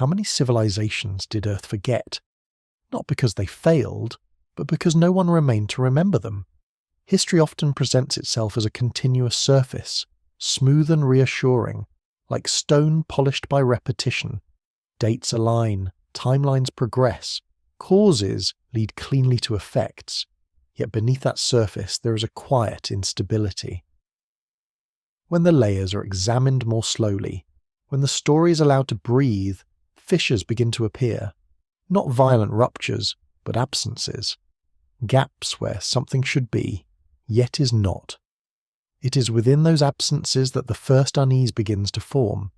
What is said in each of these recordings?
how many civilizations did Earth forget? Not because they failed, but because no one remained to remember them. History often presents itself as a continuous surface, smooth and reassuring, like stone polished by repetition. Dates align, timelines progress, causes lead cleanly to effects, yet beneath that surface there is a quiet instability. When the layers are examined more slowly, when the story is allowed to breathe, fissures begin to appear. Not violent ruptures, but absences. Gaps where something should be, yet is not. It is within those absences that the first unease begins to form.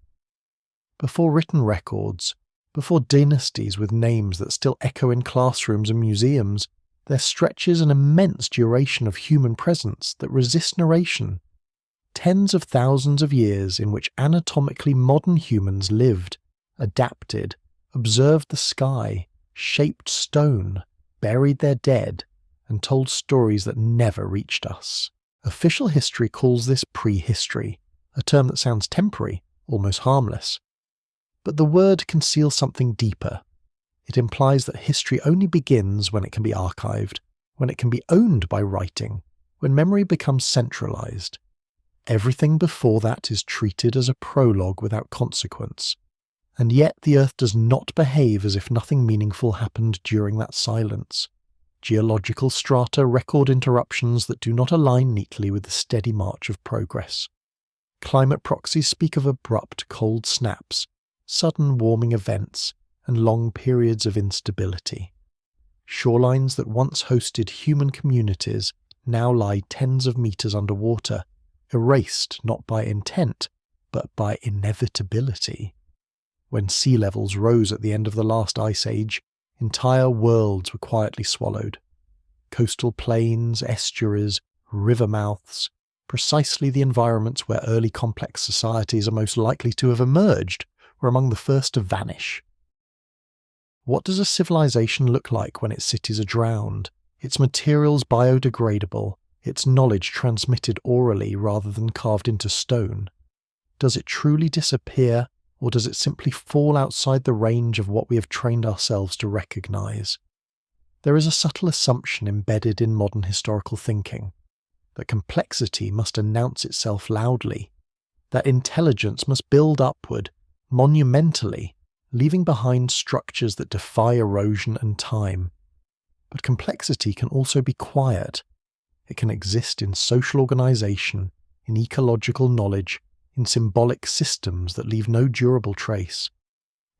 Before written records, before dynasties with names that still echo in classrooms and museums, there stretches an immense duration of human presence that resists narration. Tens of thousands of years in which anatomically modern humans lived, adapted, observed the sky, shaped stone, buried their dead, and told stories that never reached us. Official history calls this prehistory, a term that sounds temporary, almost harmless. But the word conceals something deeper. It implies that history only begins when it can be archived, when it can be owned by writing, when memory becomes centralized. Everything before that is treated as a prologue without consequence. And yet the Earth does not behave as if nothing meaningful happened during that silence. Geological strata record interruptions that do not align neatly with the steady march of progress. Climate proxies speak of abrupt cold snaps, sudden warming events, and long periods of instability. Shorelines that once hosted human communities now lie tens of meters underwater, erased not by intent, but by inevitability. When sea levels rose at the end of the last ice age, entire worlds were quietly swallowed. Coastal plains, estuaries, river mouths, precisely the environments where early complex societies are most likely to have emerged, were among the first to vanish. What does a civilization look like when its cities are drowned, its materials biodegradable, its knowledge transmitted orally rather than carved into stone? Does it truly disappear, or does it simply fall outside the range of what we have trained ourselves to recognize? There is a subtle assumption embedded in modern historical thinking, that complexity must announce itself loudly, that intelligence must build upward, monumentally, leaving behind structures that defy erosion and time. But complexity can also be quiet. It can exist in social organization, in ecological knowledge, in symbolic systems that leave no durable trace.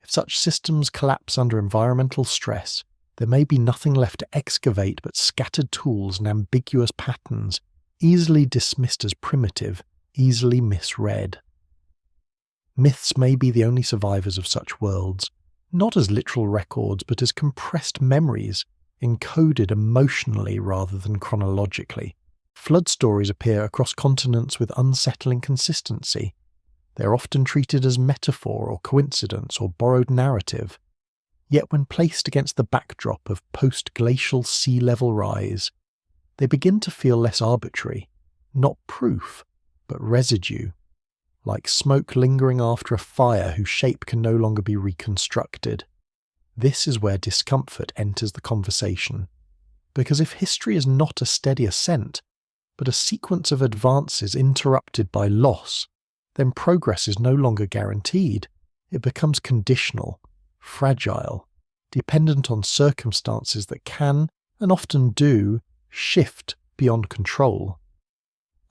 If such systems collapse under environmental stress, there may be nothing left to excavate but scattered tools and ambiguous patterns, easily dismissed as primitive, easily misread. Myths may be the only survivors of such worlds, not as literal records but as compressed memories, encoded emotionally rather than chronologically. Flood stories appear across continents with unsettling consistency. They are often treated as metaphor or coincidence or borrowed narrative. Yet when placed against the backdrop of post-glacial sea level rise, they begin to feel less arbitrary, not proof, but residue, like smoke lingering after a fire whose shape can no longer be reconstructed. This is where discomfort enters the conversation, because if history is not a steady ascent, but a sequence of advances interrupted by loss, then progress is no longer guaranteed. It becomes conditional, fragile, dependent on circumstances that can, and often do, shift beyond control.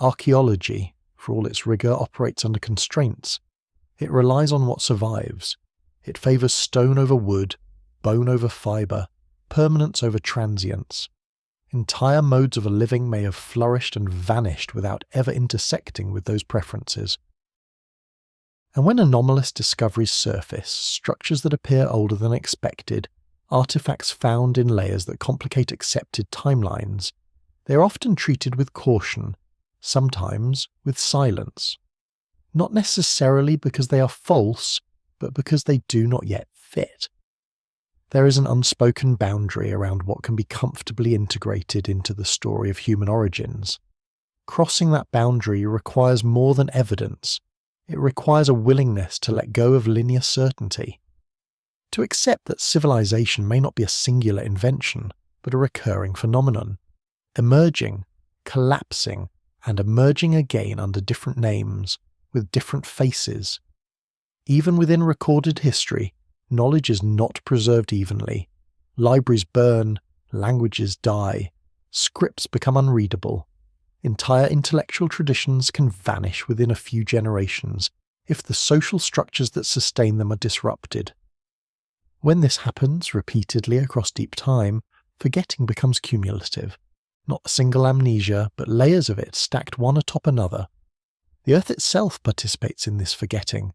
Archaeology, for all its rigour, operates under constraints. It relies on what survives. It favours stone over wood, bone over fibre, permanence over transience. Entire modes of a living may have flourished and vanished without ever intersecting with those preferences. And when anomalous discoveries surface, structures that appear older than expected, artifacts found in layers that complicate accepted timelines, they are often treated with caution, sometimes with silence. Not necessarily because they are false, but because they do not yet fit. There is an unspoken boundary around what can be comfortably integrated into the story of human origins. Crossing that boundary requires more than evidence. It requires a willingness to let go of linear certainty. To accept that civilization may not be a singular invention, but a recurring phenomenon, emerging, collapsing, and emerging again under different names, with different faces. Even within recorded history, knowledge is not preserved evenly. Libraries burn, languages die, scripts become unreadable. Entire intellectual traditions can vanish within a few generations if the social structures that sustain them are disrupted. When this happens repeatedly across deep time, forgetting becomes cumulative. Not a single amnesia, but layers of it stacked one atop another. The Earth itself participates in this forgetting.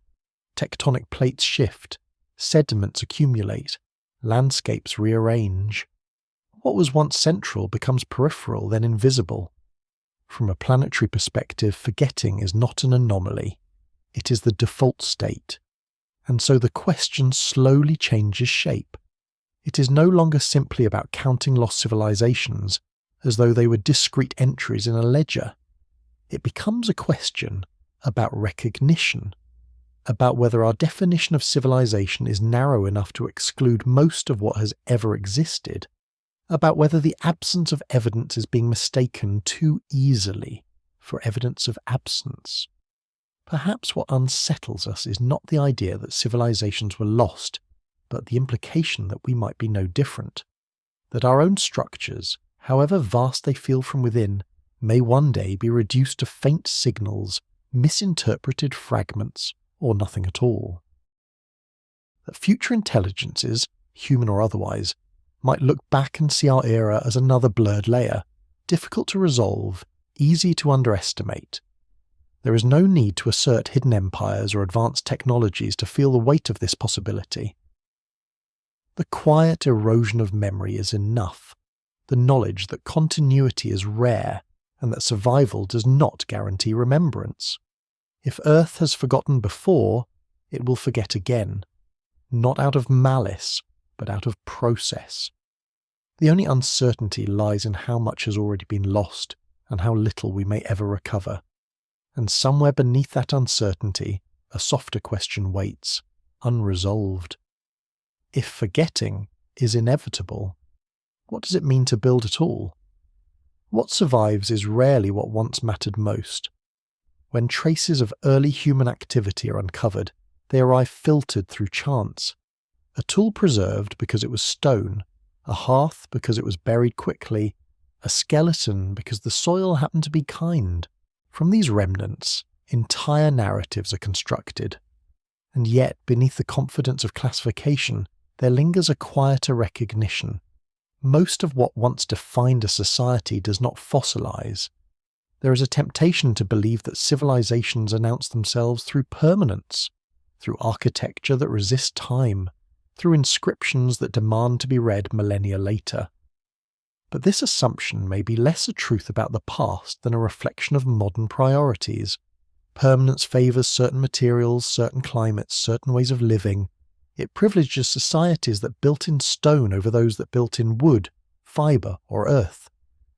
Tectonic plates shift, sediments accumulate, landscapes rearrange. What was once central becomes peripheral, then invisible. From a planetary perspective, forgetting is not an anomaly. It is the default state. And so the question slowly changes shape. It is no longer simply about counting lost civilizations as though they were discrete entries in a ledger. It becomes a question about recognition, about whether our definition of civilization is narrow enough to exclude most of what has ever existed, about whether the absence of evidence is being mistaken too easily for evidence of absence. Perhaps what unsettles us is not the idea that civilizations were lost, but the implication that we might be no different, that our own structures, however vast they feel from within, may one day be reduced to faint signals, misinterpreted fragments, or nothing at all. That future intelligences, human or otherwise, might look back and see our era as another blurred layer, difficult to resolve, easy to underestimate. There is no need to assert hidden empires or advanced technologies to feel the weight of this possibility. The quiet erosion of memory is enough, the knowledge that continuity is rare and that survival does not guarantee remembrance. If Earth has forgotten before, it will forget again, not out of malice, but out of process. The only uncertainty lies in how much has already been lost and how little we may ever recover. And somewhere beneath that uncertainty, a softer question waits, unresolved. If forgetting is inevitable, what does it mean to build at all? What survives is rarely what once mattered most. When traces of early human activity are uncovered, they arrive filtered through chance. A tool preserved because it was stone, a hearth because it was buried quickly, a skeleton because the soil happened to be kind. From these remnants, entire narratives are constructed. And yet, beneath the confidence of classification, there lingers a quieter recognition. Most of what once defined a society does not fossilize. There is a temptation to believe that civilizations announce themselves through permanence, through architecture that resists time, through inscriptions that demand to be read millennia later. But this assumption may be less a truth about the past than a reflection of modern priorities. Permanence favours certain materials, certain climates, certain ways of living. It privileges societies that built in stone over those that built in wood, fibre, or earth.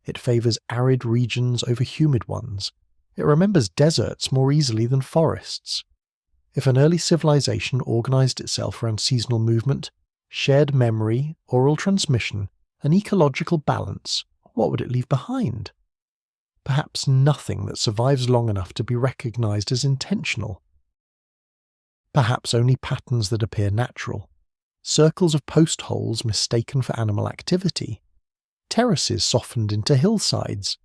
It favours arid regions over humid ones. It remembers deserts more easily than forests. If an early civilization organised itself around seasonal movement, shared memory, oral transmission, an ecological balance, what would it leave behind? Perhaps nothing that survives long enough to be recognised as intentional. Perhaps only patterns that appear natural. Circles of post holes mistaken for animal activity. Terraces softened into hillsides.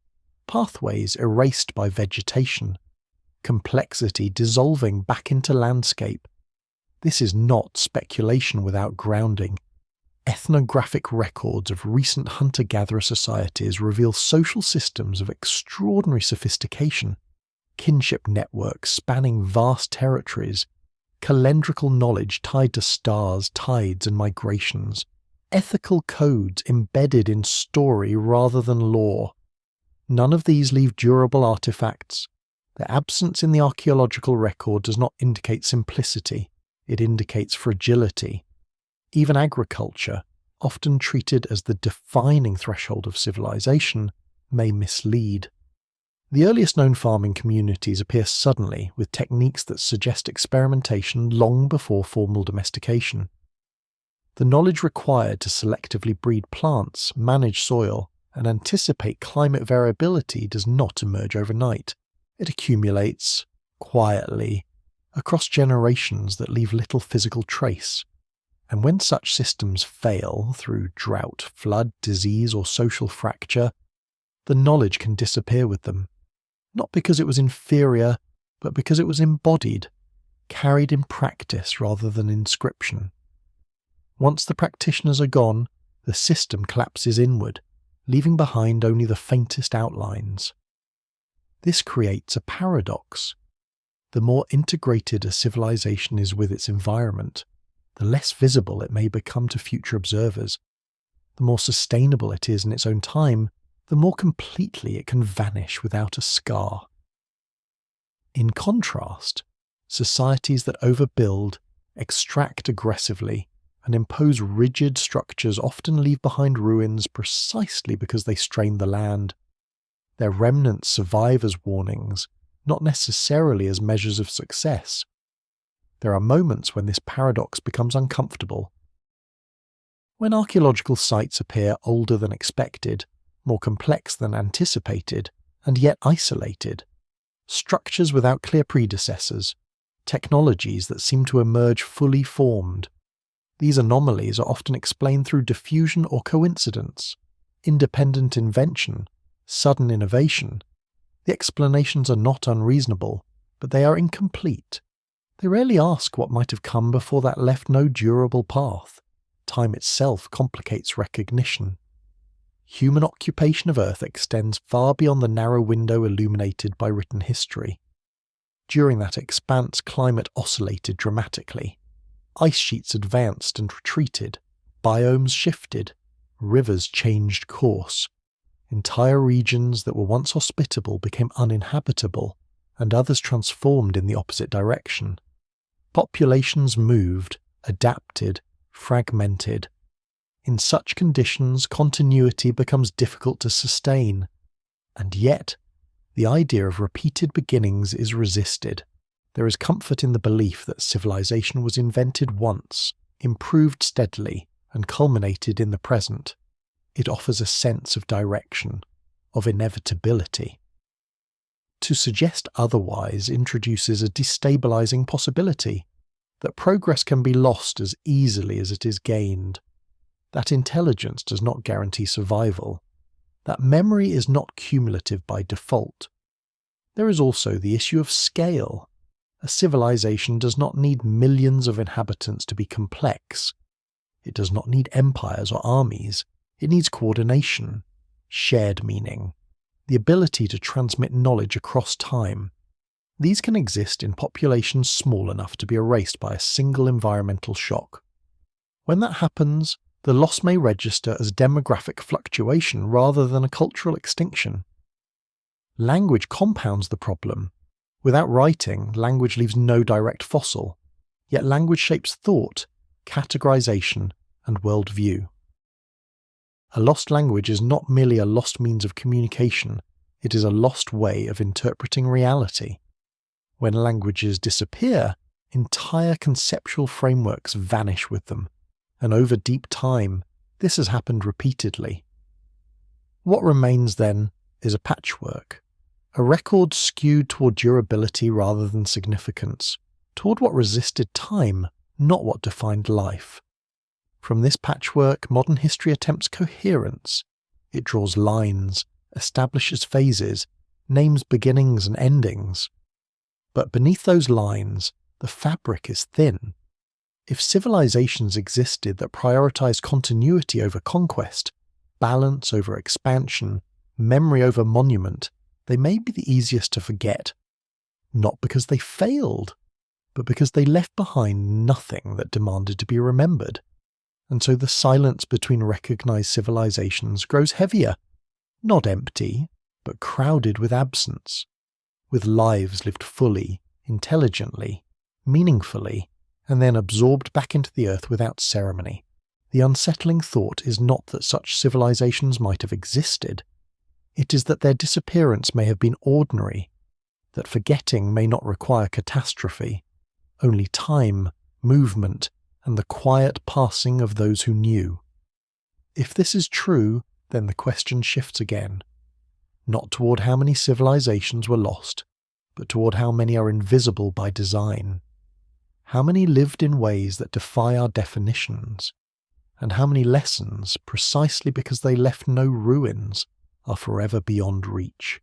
Pathways erased by vegetation. Complexity dissolving back into landscape. This is not speculation without grounding. Ethnographic records of recent hunter-gatherer societies reveal social systems of extraordinary sophistication, kinship networks spanning vast territories, calendrical knowledge tied to stars, tides, and migrations, ethical codes embedded in story rather than law. None of these leave durable artifacts. Their absence in the archaeological record does not indicate simplicity, it indicates fragility. Even agriculture, often treated as the defining threshold of civilization, may mislead. The earliest known farming communities appear suddenly with techniques that suggest experimentation long before formal domestication. The knowledge required to selectively breed plants, manage soil, and anticipate climate variability does not emerge overnight. It accumulates, quietly, across generations that leave little physical trace. And when such systems fail through drought, flood, disease, or social fracture, the knowledge can disappear with them. Not because it was inferior, but because it was embodied, carried in practice rather than inscription. Once the practitioners are gone, the system collapses inward, leaving behind only the faintest outlines. This creates a paradox. The more integrated a civilization is with its environment, the less visible it may become to future observers. The more sustainable it is in its own time, the more completely it can vanish without a scar. In contrast, societies that overbuild, extract aggressively, and impose rigid structures often leave behind ruins precisely because they strain the land. Their remnants survive as warnings, not necessarily as measures of success. There are moments when this paradox becomes uncomfortable. When archaeological sites appear older than expected, more complex than anticipated, and yet isolated, structures without clear predecessors, technologies that seem to emerge fully formed, these anomalies are often explained through diffusion or coincidence, independent invention, sudden innovation. The explanations are not unreasonable, but they are incomplete. They rarely ask what might have come before that left no durable path. Time itself complicates recognition. Human occupation of Earth extends far beyond the narrow window illuminated by written history. During that expanse, climate oscillated dramatically. Ice sheets advanced and retreated, biomes shifted, rivers changed course. Entire regions that were once hospitable became uninhabitable, and others transformed in the opposite direction. Populations moved, adapted, fragmented. In such conditions, continuity becomes difficult to sustain, and yet, the idea of repeated beginnings is resisted. There is comfort in the belief that civilization was invented once, improved steadily, and culminated in the present. It offers a sense of direction, of inevitability. To suggest otherwise introduces a destabilizing possibility, that progress can be lost as easily as it is gained, that intelligence does not guarantee survival, that memory is not cumulative by default. There is also the issue of scale. A civilization does not need millions of inhabitants to be complex. It does not need empires or armies. It needs coordination, shared meaning, the ability to transmit knowledge across time. These can exist in populations small enough to be erased by a single environmental shock. When that happens, the loss may register as demographic fluctuation rather than a cultural extinction. Language compounds the problem. Without writing, language leaves no direct fossil, yet language shapes thought, categorization, and worldview. A lost language is not merely a lost means of communication, it is a lost way of interpreting reality. When languages disappear, entire conceptual frameworks vanish with them, and over deep time, this has happened repeatedly. What remains then is a patchwork. A record skewed toward durability rather than significance, toward what resisted time, not what defined life. From this patchwork, modern history attempts coherence. It draws lines, establishes phases, names beginnings and endings. But beneath those lines, the fabric is thin. If civilizations existed that prioritized continuity over conquest, balance over expansion, memory over monument, they may be the easiest to forget, not because they failed, but because they left behind nothing that demanded to be remembered. And so the silence between recognized civilizations grows heavier, not empty, but crowded with absence, with lives lived fully, intelligently, meaningfully, and then absorbed back into the earth without ceremony. The unsettling thought is not that such civilizations might have existed. It is that their disappearance may have been ordinary, that forgetting may not require catastrophe, only time, movement, and the quiet passing of those who knew. If this is true, then the question shifts again, not toward how many civilizations were lost, but toward how many are invisible by design. How many lived in ways that defy our definitions, and how many lessons, precisely because they left no ruins, are forever beyond reach.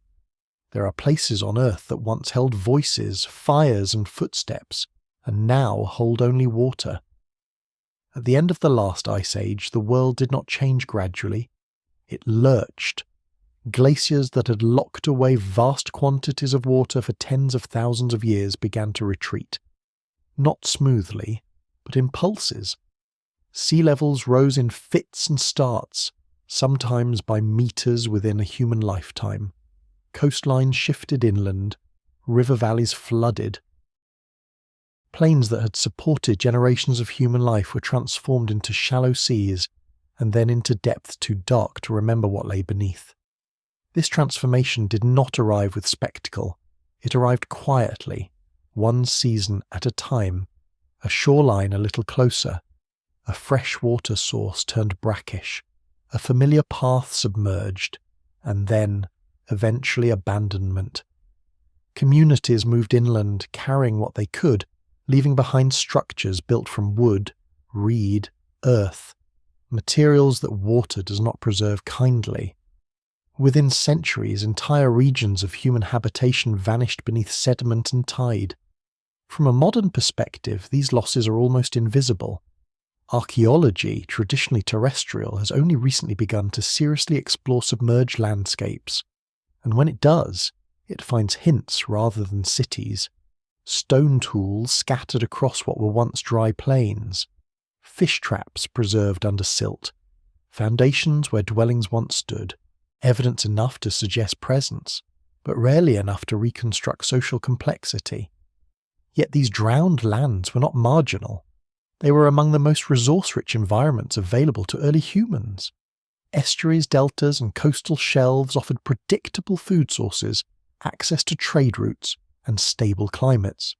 There are places on Earth that once held voices, fires and footsteps, and now hold only water. At the end of the last ice age, the world did not change gradually. It lurched. Glaciers that had locked away vast quantities of water for tens of thousands of years began to retreat. Not smoothly, but in pulses. Sea levels rose in fits and starts, sometimes by meters within a human lifetime. Coastlines shifted inland, river valleys flooded. Plains that had supported generations of human life were transformed into shallow seas, and then into depth too dark to remember what lay beneath. This transformation did not arrive with spectacle. It arrived quietly, one season at a time, a shoreline a little closer, a fresh water source turned brackish, a familiar path submerged, and then, eventually, abandonment. Communities moved inland, carrying what they could, leaving behind structures built from wood, reed, earth, materials that water does not preserve kindly. Within centuries, entire regions of human habitation vanished beneath sediment and tide. From a modern perspective, these losses are almost invisible. Archaeology, traditionally terrestrial, has only recently begun to seriously explore submerged landscapes, and when it does, it finds hints rather than cities. Stone tools scattered across what were once dry plains, fish traps preserved under silt, foundations where dwellings once stood, evidence enough to suggest presence, but rarely enough to reconstruct social complexity. Yet these drowned lands were not marginal. They were among the most resource-rich environments available to early humans. Estuaries, deltas, and coastal shelves offered predictable food sources, access to trade routes, and stable climates.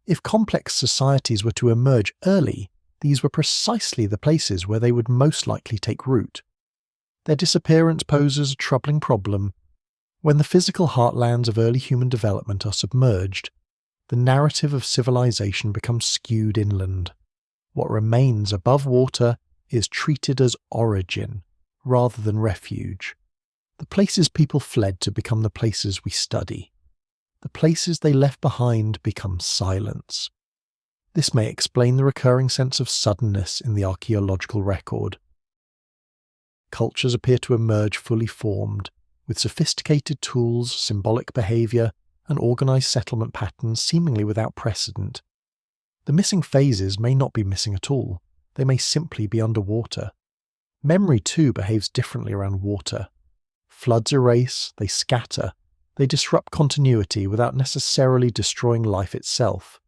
If complex societies were to emerge early, these were precisely the places where they would most likely take root. Their disappearance poses a troubling problem. When the physical heartlands of early human development are submerged, the narrative of civilization becomes skewed inland. What remains above water is treated as origin, rather than refuge. The places people fled to become the places we study. The places they left behind become silence. This may explain the recurring sense of suddenness in the archaeological record. Cultures appear to emerge fully formed, with sophisticated tools, symbolic behaviour, and organised settlement patterns seemingly without precedent. The missing phases may not be missing at all. They may simply be underwater. Memory too behaves differently around water. Floods erase, they scatter, they disrupt continuity without necessarily destroying life itself.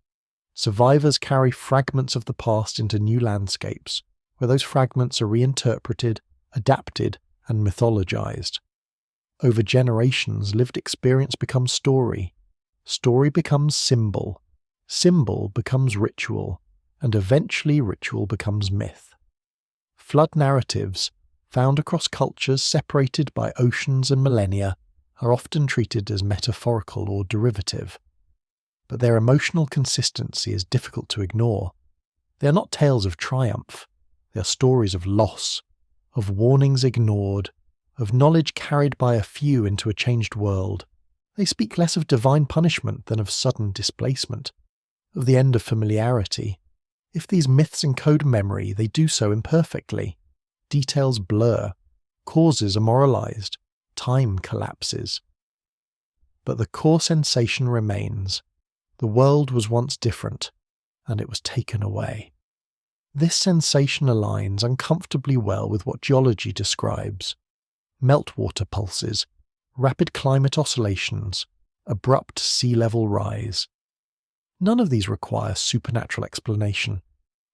Survivors carry fragments of the past into new landscapes, where those fragments are reinterpreted, adapted, and mythologized. Over generations, lived experience becomes story. Story becomes symbol. Symbol becomes ritual, and eventually ritual becomes myth. Flood narratives, found across cultures separated by oceans and millennia, are often treated as metaphorical or derivative. But their emotional consistency is difficult to ignore. They are not tales of triumph. They are stories of loss, of warnings ignored, of knowledge carried by a few into a changed world. They speak less of divine punishment than of sudden displacement, of the end of familiarity. If these myths encode memory, they do so imperfectly. Details blur, causes are moralized, time collapses. But the core sensation remains. The world was once different, and it was taken away. This sensation aligns uncomfortably well with what geology describes: meltwater pulses, rapid climate oscillations, abrupt sea level rise. None of these require supernatural explanation.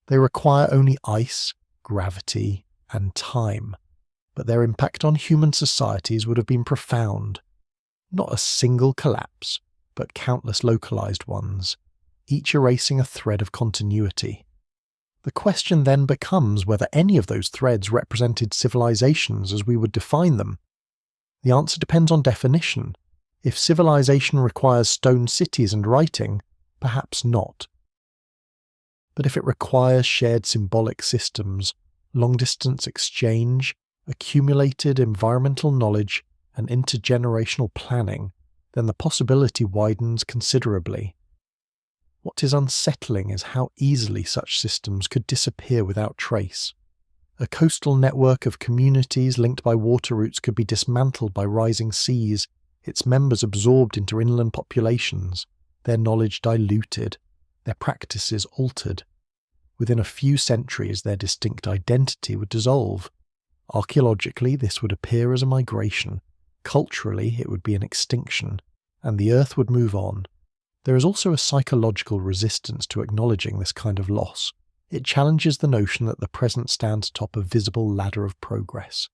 They require only ice, gravity, and time, but their impact on human societies would have been profound. Not a single collapse, but countless localized ones, each erasing a thread of continuity. The question then becomes whether any of those threads represented civilizations as we would define them. The answer depends on definition. If civilization requires stone cities and writing, perhaps not. But if it requires shared symbolic systems, long-distance exchange, accumulated environmental knowledge, and intergenerational planning, then the possibility widens considerably. What is unsettling is how easily such systems could disappear without trace. A coastal network of communities linked by water routes could be dismantled by rising seas, its members absorbed into inland populations, their knowledge diluted, their practices altered. Within a few centuries, their distinct identity would dissolve. Archaeologically, this would appear as a migration. Culturally, it would be an extinction, and the Earth would move on. There is also a psychological resistance to acknowledging this kind of loss. It challenges the notion that the present stands atop a visible ladder of progress.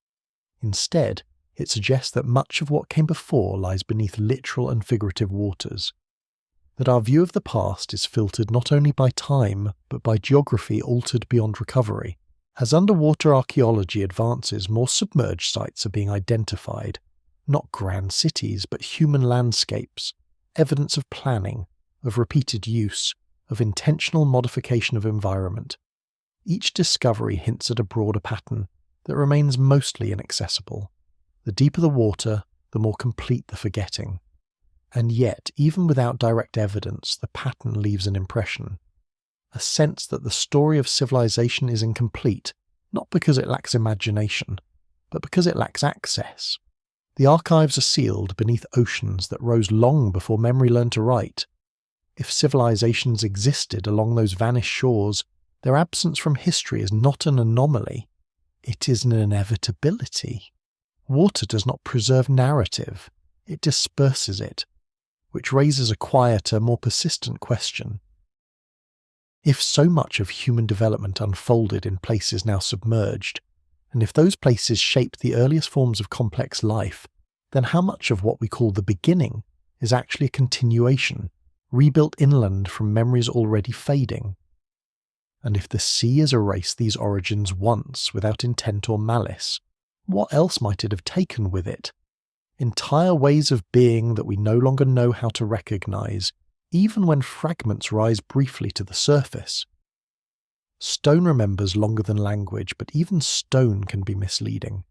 Instead, it suggests that much of what came before lies beneath literal and figurative waters. That our view of the past is filtered not only by time, but by geography altered beyond recovery. As underwater archaeology advances, more submerged sites are being identified. Not grand cities, but human landscapes, evidence of planning, of repeated use, of intentional modification of environment. Each discovery hints at a broader pattern that remains mostly inaccessible. The deeper the water, the more complete the forgetting. And yet, even without direct evidence, the pattern leaves an impression. A sense that the story of civilization is incomplete, not because it lacks imagination, but because it lacks access. The archives are sealed beneath oceans that rose long before memory learned to write. If civilizations existed along those vanished shores, their absence from history is not an anomaly, it is an inevitability. Water does not preserve narrative, it disperses it, which raises a quieter, more persistent question. If so much of human development unfolded in places now submerged, and if those places shaped the earliest forms of complex life, then how much of what we call the beginning is actually a continuation, rebuilt inland from memories already fading? And if the sea has erased these origins once without intent or malice, what else might it have taken with it? Entire ways of being that we no longer know how to recognize, even when fragments rise briefly to the surface. Stone remembers longer than language, but even stone can be misleading.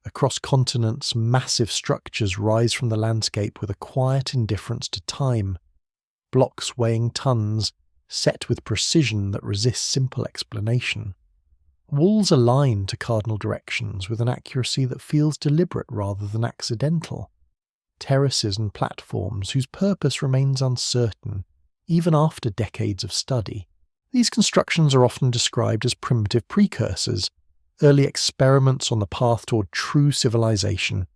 Across continents, massive structures rise from the landscape with a quiet indifference to time. Blocks weighing tons, set with precision that resists simple explanation. Walls align to cardinal directions with an accuracy that feels deliberate rather than accidental. Terraces and platforms whose purpose remains uncertain, even after decades of study. These constructions are often described as primitive precursors, early experiments on the path toward true civilization.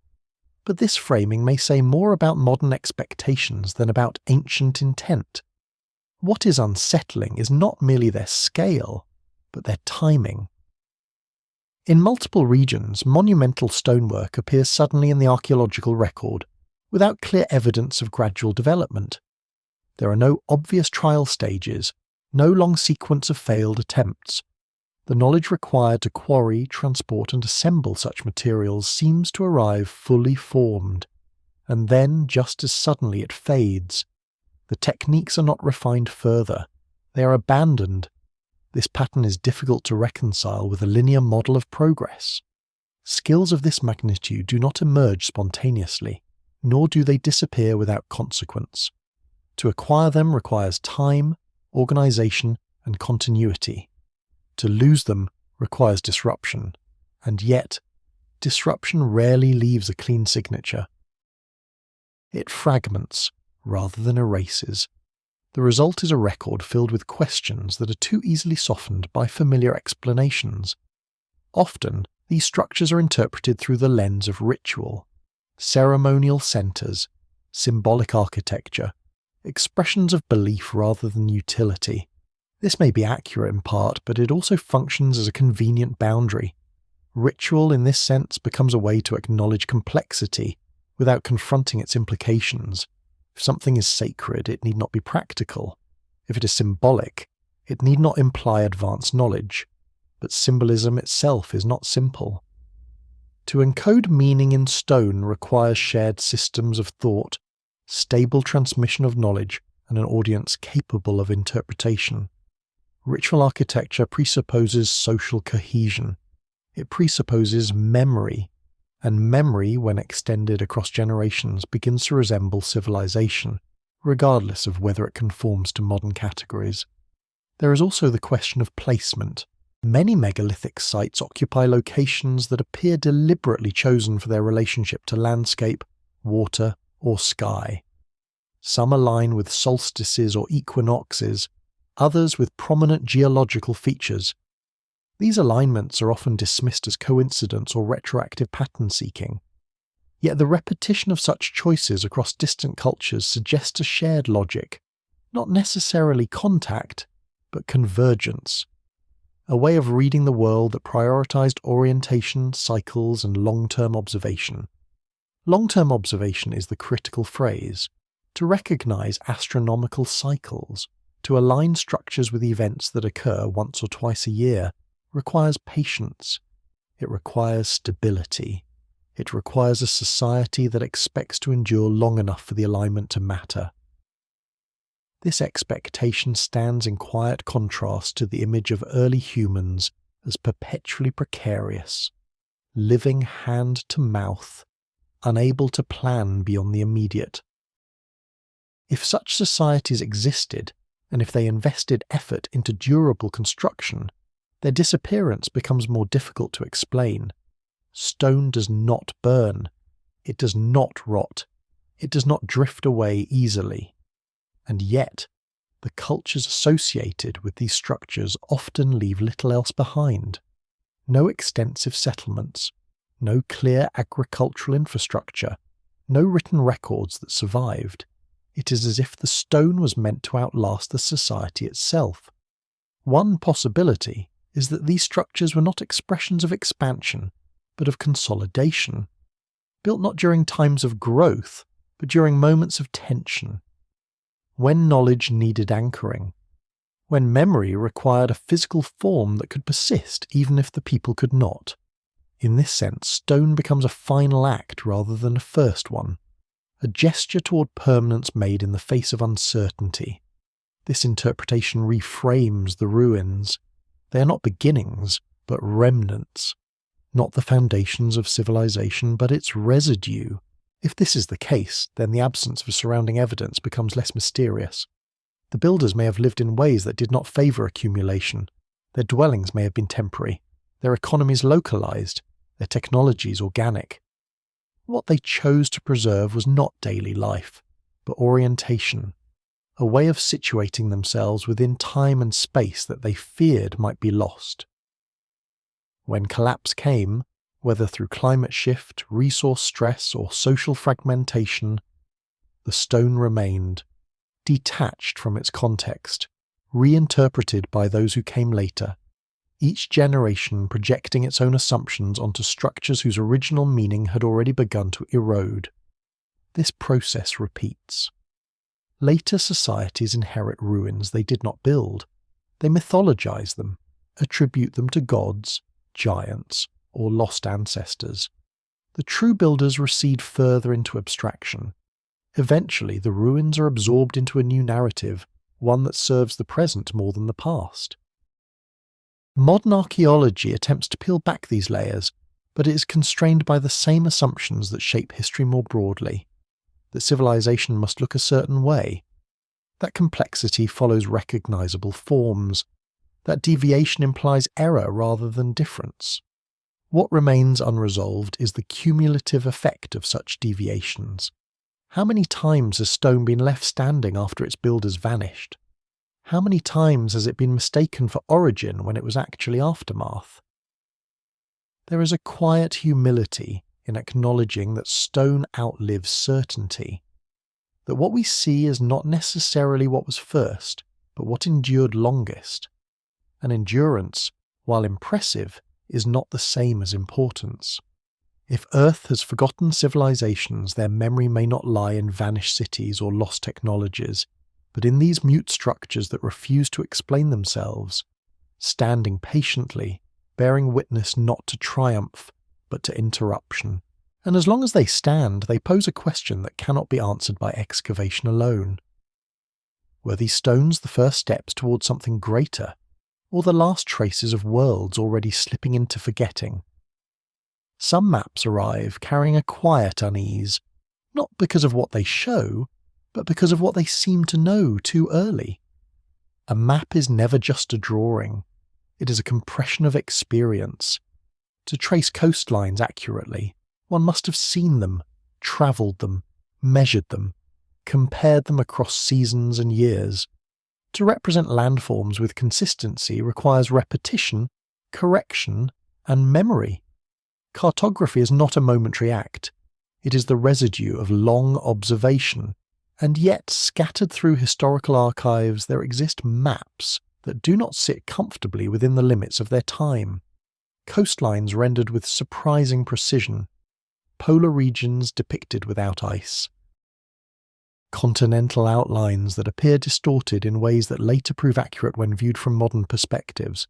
But this framing may say more about modern expectations than about ancient intent. What is unsettling is not merely their scale, but their timing. In multiple regions, monumental stonework appears suddenly in the archaeological record, without clear evidence of gradual development. There are no obvious trial stages, no long sequence of failed attempts. The knowledge required to quarry, transport and assemble such materials seems to arrive fully formed, and then, just as suddenly, it fades. The techniques are not refined further, they are abandoned. This pattern is difficult to reconcile with a linear model of progress. Skills of this magnitude do not emerge spontaneously, nor do they disappear without consequence. To acquire them requires time, organization, and continuity. To lose them requires disruption, and yet, disruption rarely leaves a clean signature. It fragments rather than erases. The result is a record filled with questions that are too easily softened by familiar explanations. Often, these structures are interpreted through the lens of ritual, ceremonial centers, symbolic architecture, expressions of belief rather than utility. This may be accurate in part, but it also functions as a convenient boundary. Ritual, in this sense, becomes a way to acknowledge complexity without confronting its implications. If something is sacred, it need not be practical. If it is symbolic, It need not imply advanced knowledge, but symbolism itself is not simple. To encode meaning in stone requires shared systems of thought, stable transmission of knowledge, and an audience capable of interpretation. Ritual architecture presupposes social cohesion. It presupposes memory, and memory, when extended across generations, begins to resemble civilization, regardless of whether it conforms to modern categories. There is also the question of placement. Many megalithic sites occupy locations that appear deliberately chosen for their relationship to landscape, water, or sky. Some align with solstices or equinoxes, others with prominent geological features. These alignments are often dismissed as coincidence or retroactive pattern seeking. Yet the repetition of such choices across distant cultures suggests a shared logic, not necessarily contact, but convergence. A way of reading the world that prioritized orientation, cycles, and long-term observation. Long-term observation is the critical phrase. To recognize astronomical cycles, to align structures with events that occur once or twice a year, requires patience. It requires stability. It requires a society that expects to endure long enough for the alignment to matter. This expectation stands in quiet contrast to the image of early humans as perpetually precarious, living hand to mouth, unable to plan beyond the immediate. If such societies existed, and if they invested effort into durable construction, their disappearance becomes more difficult to explain. Stone does not burn. It does not rot. It does not drift away easily. And yet, the cultures associated with these structures often leave little else behind. No extensive settlements, no clear agricultural infrastructure, no written records that survived. It is as if the stone was meant to outlast the society itself. One possibility is that these structures were not expressions of expansion, but of consolidation, built not during times of growth, but during moments of tension. When knowledge needed anchoring, when memory required a physical form that could persist even if the people could not. In this sense, stone becomes a final act rather than a first one, a gesture toward permanence made in the face of uncertainty. This interpretation reframes the ruins. They are not beginnings, but remnants, not the foundations of civilization, but its residue. If this is the case, then the absence of surrounding evidence becomes less mysterious. The builders may have lived in ways that did not favour accumulation. Their dwellings may have been temporary, their economies localised, their technologies organic. What they chose to preserve was not daily life, but orientation, a way of situating themselves within time and space that they feared might be lost. When collapse came, whether through climate shift, resource stress, or social fragmentation, the stone remained, detached from its context, reinterpreted by those who came later, each generation projecting its own assumptions onto structures whose original meaning had already begun to erode. This process repeats. Later societies inherit ruins they did not build. They mythologize them, attribute them to gods, giants, or lost ancestors. The true builders recede further into abstraction. Eventually, the ruins are absorbed into a new narrative, one that serves the present more than the past. Modern archaeology attempts to peel back these layers, but it is constrained by the same assumptions that shape history more broadly. That civilization must look a certain way. That complexity follows recognizable forms. That deviation implies error rather than difference. What remains unresolved is the cumulative effect of such deviations. How many times has stone been left standing after its builders vanished? How many times has it been mistaken for origin when it was actually aftermath? There is a quiet humility in acknowledging that stone outlives certainty, that what we see is not necessarily what was first, but what endured longest. And endurance, while impressive, is not the same as importance. If Earth has forgotten civilizations, their memory may not lie in vanished cities or lost technologies. But in these mute structures that refuse to explain themselves, standing patiently, bearing witness not to triumph, but to interruption. And as long as they stand, they pose a question that cannot be answered by excavation alone. Were these stones the first steps towards something greater, or the last traces of worlds already slipping into forgetting? Some maps arrive carrying a quiet unease, not because of what they show, but because of what they seem to know too early. A map is never just a drawing. It is a compression of experience. To trace coastlines accurately, one must have seen them, travelled them, measured them, compared them across seasons and years. To represent landforms with consistency requires repetition, correction, and memory. Cartography is not a momentary act. It is the residue of long observation, and yet scattered through historical archives there exist maps that do not sit comfortably within the limits of their time. Coastlines rendered with surprising precision, polar regions depicted without ice, continental outlines that appear distorted in ways that later prove accurate when viewed from modern perspectives.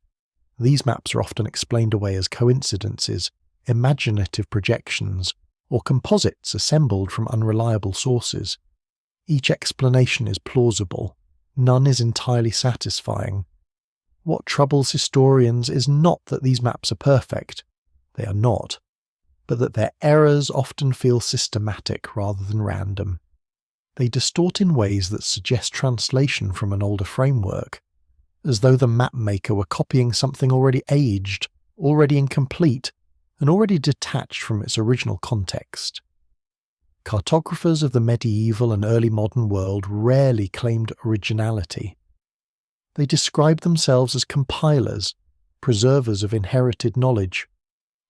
These maps are often explained away as coincidences, imaginative projections, or composites assembled from unreliable sources. Each explanation is plausible, none is entirely satisfying. What troubles historians is not that these maps are perfect, they are not, but that their errors often feel systematic rather than random. They distort in ways that suggest translation from an older framework, as though the map maker were copying something already aged, already incomplete, and already detached from its original context. Cartographers of the medieval and early modern world rarely claimed originality. They described themselves as compilers, preservers of inherited knowledge.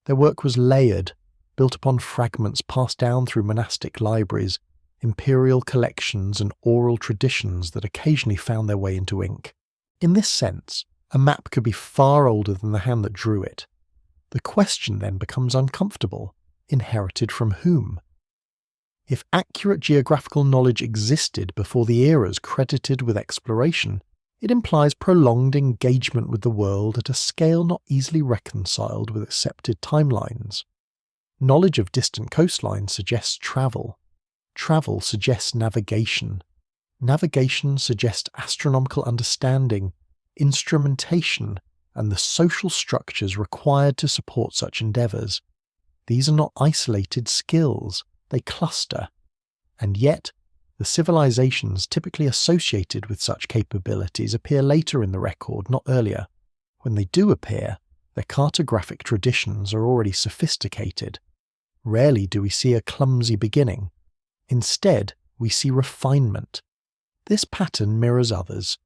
Their work was layered, built upon fragments passed down through monastic libraries, imperial collections and oral traditions that occasionally found their way into ink. In this sense, a map could be far older than the hand that drew it. The question then becomes uncomfortable. Inherited from whom? If accurate geographical knowledge existed before the eras credited with exploration, it implies prolonged engagement with the world at a scale not easily reconciled with accepted timelines. Knowledge of distant coastlines suggests travel. Travel suggests navigation. Navigation suggests astronomical understanding, instrumentation, and the social structures required to support such endeavours. These are not isolated skills, they cluster. And yet, the civilizations typically associated with such capabilities appear later in the record, not earlier. When they do appear, their cartographic traditions are already sophisticated. Rarely do we see a clumsy beginning. Instead, we see refinement. This pattern mirrors others.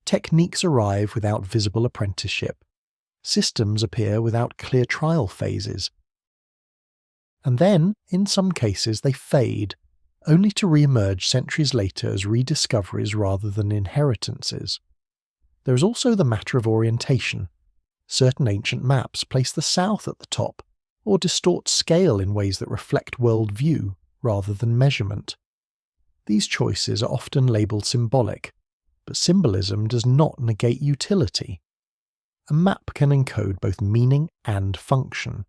Techniques arrive without visible apprenticeship. Systems appear without clear trial phases. And then, in some cases, they fade, only to re-emerge centuries later as rediscoveries rather than inheritances. There is also the matter of orientation. Certain ancient maps place the south at the top, or distort scale in ways that reflect world-view rather than measurement. These choices are often labelled symbolic, but symbolism does not negate utility. A map can encode both meaning and function.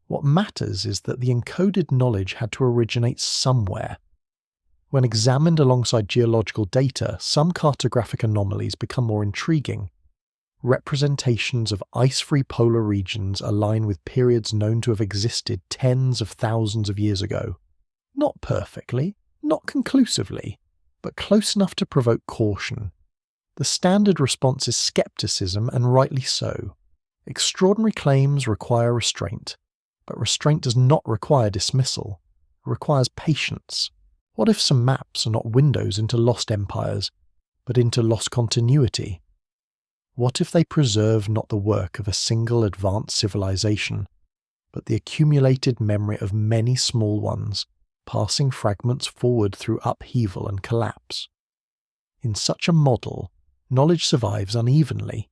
What matters is that the encoded knowledge had to originate somewhere. When examined alongside geological data, some cartographic anomalies become more intriguing. Representations of ice-free polar regions align with periods known to have existed tens of thousands of years ago. Not perfectly, not conclusively, but close enough to provoke caution. The standard response is skepticism, and rightly so. Extraordinary claims require restraint, but restraint does not require dismissal. It requires patience. What if some maps are not windows into lost empires, but into lost continuity? What if they preserve not the work of a single advanced civilization, but the accumulated memory of many small ones, passing fragments forward through upheaval and collapse? In such a model, knowledge survives unevenly.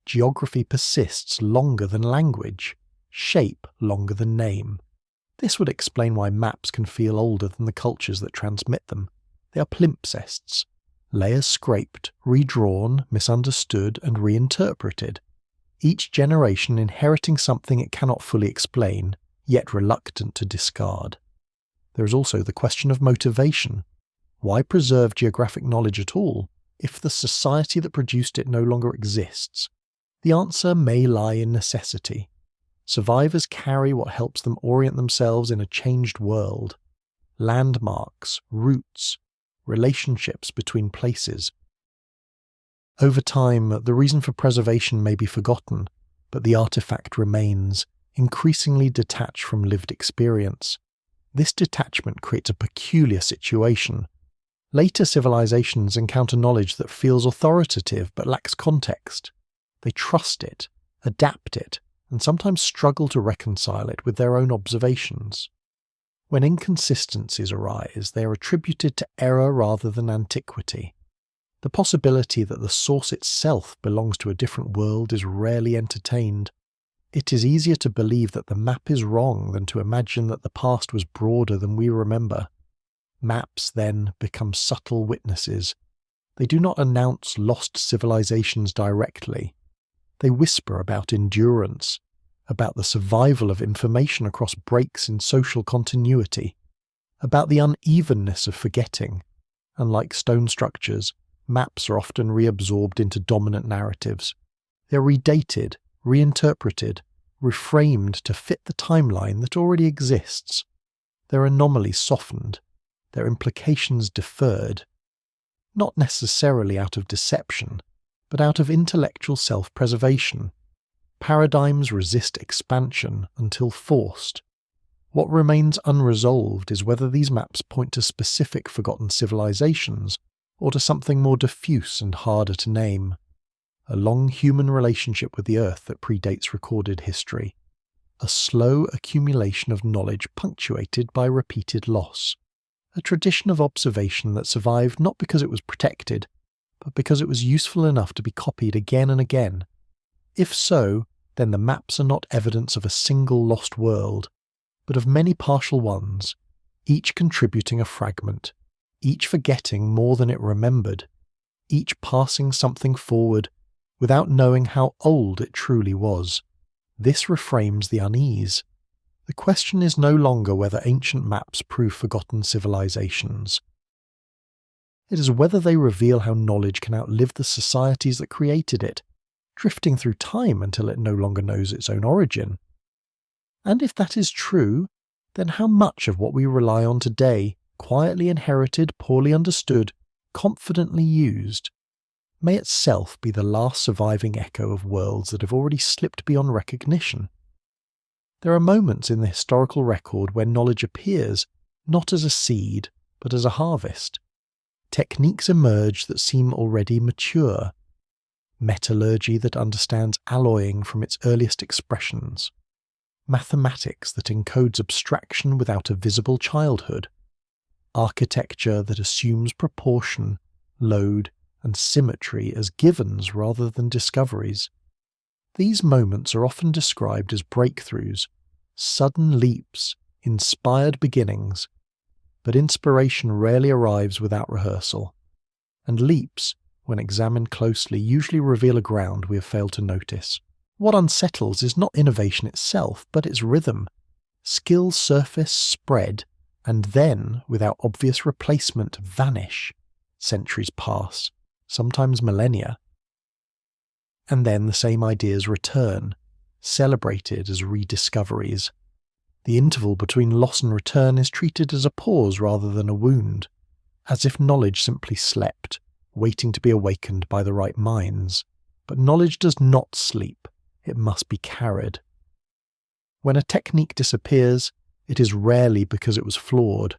Geography persists longer than language, shape longer than name. This would explain why maps can feel older than the cultures that transmit them. They are palimpsests, layers scraped, redrawn, misunderstood, and reinterpreted, each generation inheriting something it cannot fully explain, yet reluctant to discard. There is also the question of motivation. Why preserve geographic knowledge at all if the society that produced it no longer exists? The answer may lie in necessity. Survivors carry what helps them orient themselves in a changed world. Landmarks, routes, relationships between places. Over time, the reason for preservation may be forgotten, but the artifact remains, increasingly detached from lived experience. This detachment creates a peculiar situation. Later civilizations encounter knowledge that feels authoritative but lacks context. They trust it, adapt it, and sometimes struggle to reconcile it with their own observations. When inconsistencies arise, they are attributed to error rather than antiquity. The possibility that the source itself belongs to a different world is rarely entertained. It is easier to believe that the map is wrong than to imagine that the past was broader than we remember. Maps, then, become subtle witnesses. They do not announce lost civilizations directly. They whisper about endurance, about the survival of information across breaks in social continuity, about the unevenness of forgetting. Unlike stone structures, maps are often reabsorbed into dominant narratives. They are redated, reinterpreted, reframed to fit the timeline that already exists. Their anomalies softened, their implications deferred, not necessarily out of deception, but out of intellectual self-preservation. Paradigms resist expansion until forced. What remains unresolved is whether these maps point to specific forgotten civilizations or to something more diffuse and harder to name. A long human relationship with the Earth that predates recorded history. A slow accumulation of knowledge punctuated by repeated loss. A tradition of observation that survived not because it was protected, but because it was useful enough to be copied again and again. If so, then the maps are not evidence of a single lost world, but of many partial ones, each contributing a fragment, each forgetting more than it remembered, each passing something forward without knowing how old it truly was. This reframes the unease. The question is no longer whether ancient maps prove forgotten civilizations. It is whether they reveal how knowledge can outlive the societies that created it, drifting through time until it no longer knows its own origin. And if that is true, then how much of what we rely on today, quietly inherited, poorly understood, confidently used, may itself be the last surviving echo of worlds that have already slipped beyond recognition? There are moments in the historical record where knowledge appears not as a seed, but as a harvest. Techniques emerge that seem already mature. Metallurgy that understands alloying from its earliest expressions. Mathematics that encodes abstraction without a visible childhood. Architecture that assumes proportion, load, and symmetry as givens rather than discoveries. These moments are often described as breakthroughs, sudden leaps, inspired beginnings, but inspiration rarely arrives without rehearsal, and leaps, when examined closely, usually reveal a ground we have failed to notice. What unsettles is not innovation itself, but its rhythm. Skills surface, spread, and then, without obvious replacement, vanish. Centuries pass, sometimes millennia. And then the same ideas return, celebrated as rediscoveries. The interval between loss and return is treated as a pause rather than a wound, as if knowledge simply slept, waiting to be awakened by the right minds. But knowledge does not sleep, it must be carried. When a technique disappears, it is rarely because it was flawed.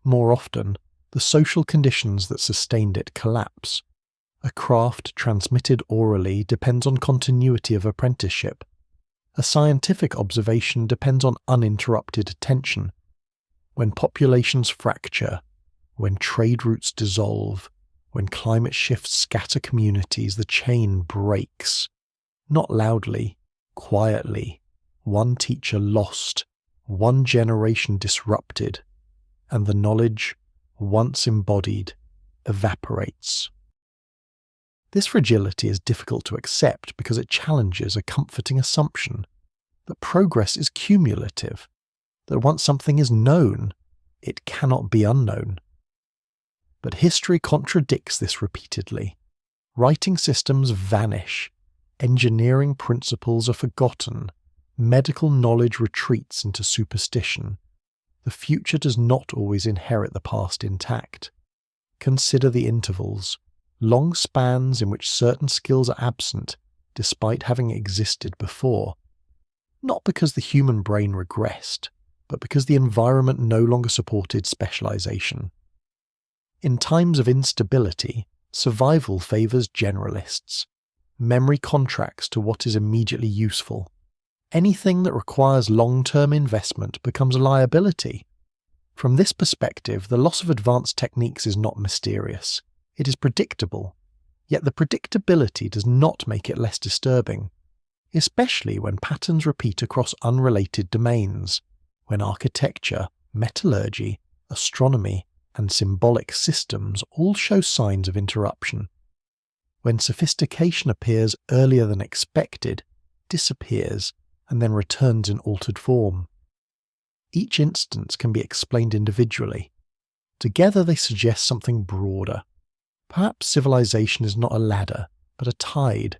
More often, the social conditions that sustained it collapse. A craft transmitted orally depends on continuity of apprenticeship. A scientific observation depends on uninterrupted attention. When populations fracture, when trade routes dissolve, when climate shifts scatter communities, the chain breaks. Not loudly, quietly. One teacher lost, one generation disrupted, and the knowledge, once embodied, evaporates. This fragility is difficult to accept because it challenges a comforting assumption that progress is cumulative, that once something is known, it cannot be unknown. But history contradicts this repeatedly. Writing systems vanish, engineering principles are forgotten, medical knowledge retreats into superstition. The future does not always inherit the past intact. Consider the intervals, long spans in which certain skills are absent despite having existed before. Not because the human brain regressed, but because the environment no longer supported specialization. In times of instability, survival favors generalists. Memory contracts to what is immediately useful. Anything that requires long-term investment becomes a liability. From this perspective, the loss of advanced techniques is not mysterious. It is predictable. Yet the predictability does not make it less disturbing, especially when patterns repeat across unrelated domains, when architecture, metallurgy, astronomy, and symbolic systems all show signs of interruption. When sophistication appears earlier than expected, disappears, and then returns in altered form. Each instance can be explained individually. Together they suggest something broader. Perhaps civilization is not a ladder, but a tide,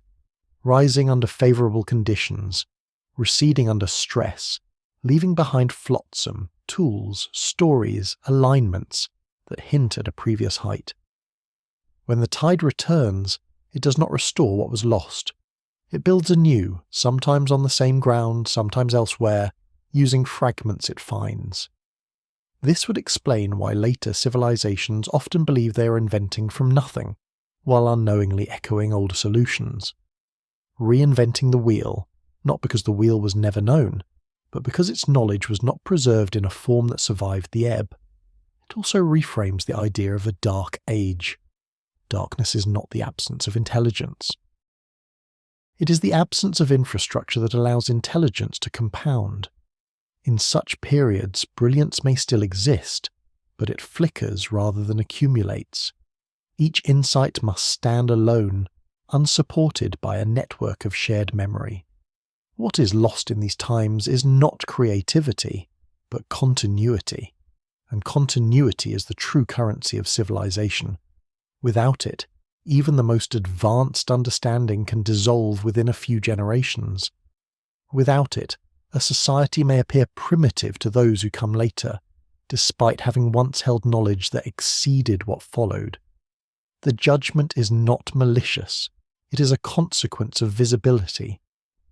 rising under favourable conditions, receding under stress, leaving behind flotsam, tools, stories, alignments that hint at a previous height. When the tide returns, it does not restore what was lost. It builds anew, sometimes on the same ground, sometimes elsewhere, using fragments it finds. This would explain why later civilizations often believe they are inventing from nothing, while unknowingly echoing older solutions. Reinventing the wheel, not because the wheel was never known, but because its knowledge was not preserved in a form that survived the ebb. It also reframes the idea of a dark age. Darkness is not the absence of intelligence. It is the absence of infrastructure that allows intelligence to compound. In such periods, brilliance may still exist, but it flickers rather than accumulates. Each insight must stand alone, unsupported by a network of shared memory. What is lost in these times is not creativity, but continuity. And continuity is the true currency of civilization. Without it, even the most advanced understanding can dissolve within a few generations. Without it, a society may appear primitive to those who come later, despite having once held knowledge that exceeded what followed. The judgment is not malicious. It is a consequence of visibility.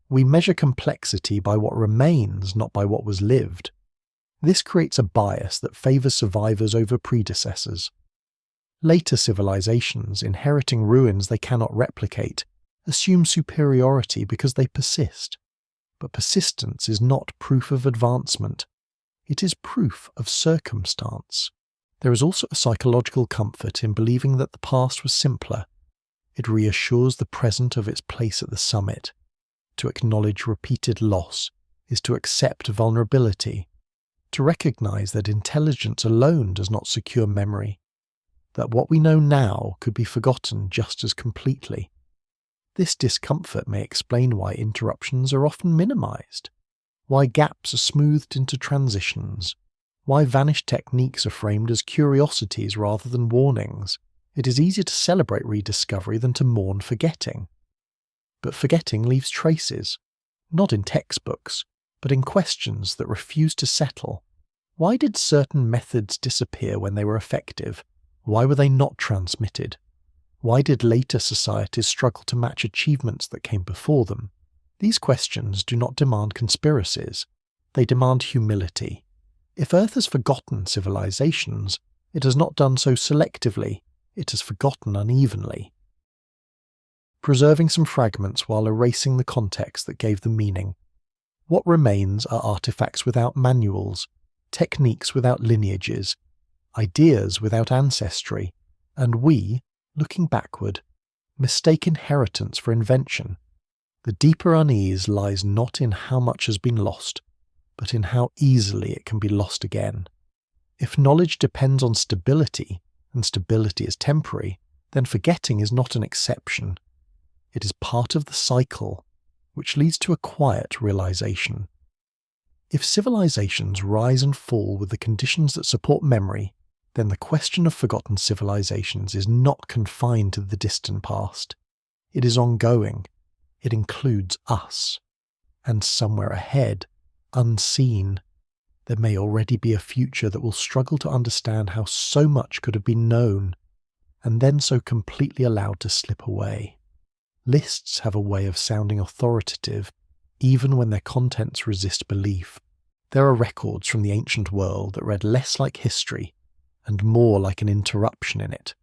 We measure complexity by what remains, not by what was lived. This creates a bias that favours survivors over predecessors. Later civilizations, inheriting ruins they cannot replicate, assume superiority because they persist. But persistence is not proof of advancement. It is proof of circumstance. There is also a psychological comfort in believing that the past was simpler. It reassures the present of its place at the summit. To acknowledge repeated loss is to accept vulnerability, to recognize that intelligence alone does not secure memory, that what we know now could be forgotten just as completely. This discomfort may explain why interruptions are often minimized, why gaps are smoothed into transitions, why vanished techniques are framed as curiosities rather than warnings. It is easier to celebrate rediscovery than to mourn forgetting. But forgetting leaves traces, not in textbooks, but in questions that refuse to settle. Why did certain methods disappear when they were effective? Why were they not transmitted? Why did later societies struggle to match achievements that came before them? These questions do not demand conspiracies. They demand humility. If Earth has forgotten civilizations, it has not done so selectively. It has forgotten unevenly. Preserving some fragments while erasing the context that gave them meaning. What remains are artifacts without manuals, techniques without lineages, ideas without ancestry, and we, looking backward, mistake inheritance for invention. The deeper unease lies not in how much has been lost, but in how easily it can be lost again. If knowledge depends on stability, and stability is temporary, then forgetting is not an exception. It is part of the cycle, which leads to a quiet realization. If civilizations rise and fall with the conditions that support memory, then the question of forgotten civilizations is not confined to the distant past. It is ongoing. It includes us. And somewhere ahead, unseen, there may already be a future that will struggle to understand how so much could have been known, and then so completely allowed to slip away. Lists have a way of sounding authoritative, even when their contents resist belief. There are records from the ancient world that read less like history and more like an interruption in it.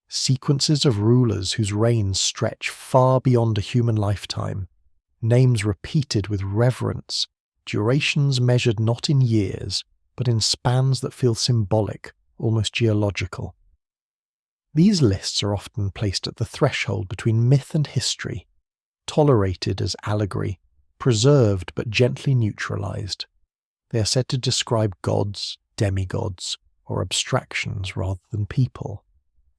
Sequences of rulers whose reigns stretch far beyond a human lifetime, names repeated with reverence, durations measured not in years, but in spans that feel symbolic, almost geological. These lists are often placed at the threshold between myth and history, tolerated as allegory, preserved but gently neutralized. They are said to describe gods, demigods, or abstractions rather than people,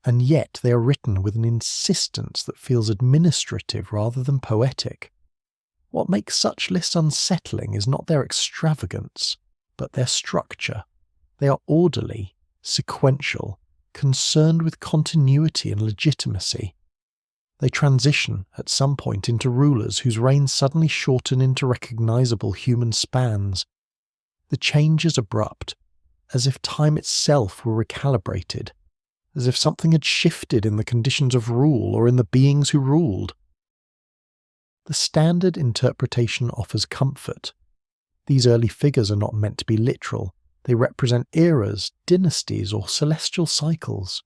and yet they are written with an insistence that feels administrative rather than poetic. What makes such lists unsettling is not their extravagance, but their structure. They are orderly, sequential, concerned with continuity and legitimacy. They transition at some point into rulers whose reigns suddenly shorten into recognizable human spans. The change is abrupt, as if time itself were recalibrated, as if something had shifted in the conditions of rule or in the beings who ruled. The standard interpretation offers comfort. These early figures are not meant to be literal. They represent eras, dynasties, or celestial cycles.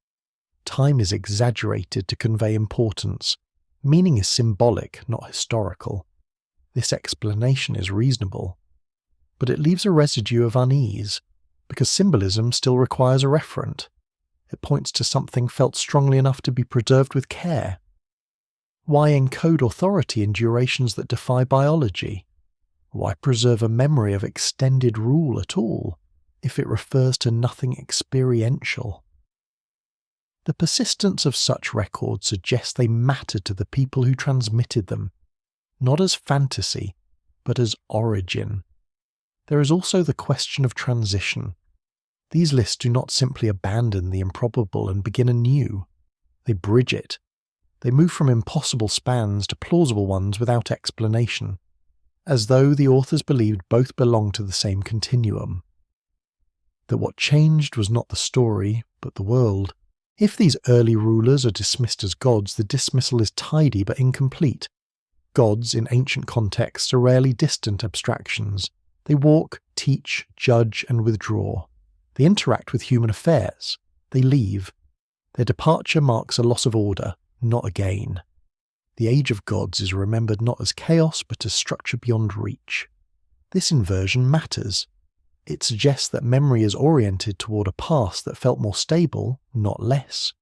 Time is exaggerated to convey importance. Meaning is symbolic, not historical. This explanation is reasonable. But it leaves a residue of unease, because symbolism still requires a referent. It points to something felt strongly enough to be preserved with care. Why encode authority in durations that defy biology? Why preserve a memory of extended rule at all, if it refers to nothing experiential? The persistence of such records suggests they matter to the people who transmitted them, not as fantasy, but as origin. There is also the question of transition. These lists do not simply abandon the improbable and begin anew. They bridge it. They move from impossible spans to plausible ones without explanation, as though the authors believed both belonged to the same continuum. That what changed was not the story, but the world. If these early rulers are dismissed as gods, the dismissal is tidy but incomplete. Gods, in ancient contexts, are rarely distant abstractions. They walk, teach, judge, and withdraw. They interact with human affairs. They leave. Their departure marks a loss of order, not a gain. The age of gods is remembered not as chaos, but as structure beyond reach. This inversion matters. It suggests that memory is oriented toward a past that felt more stable, not less.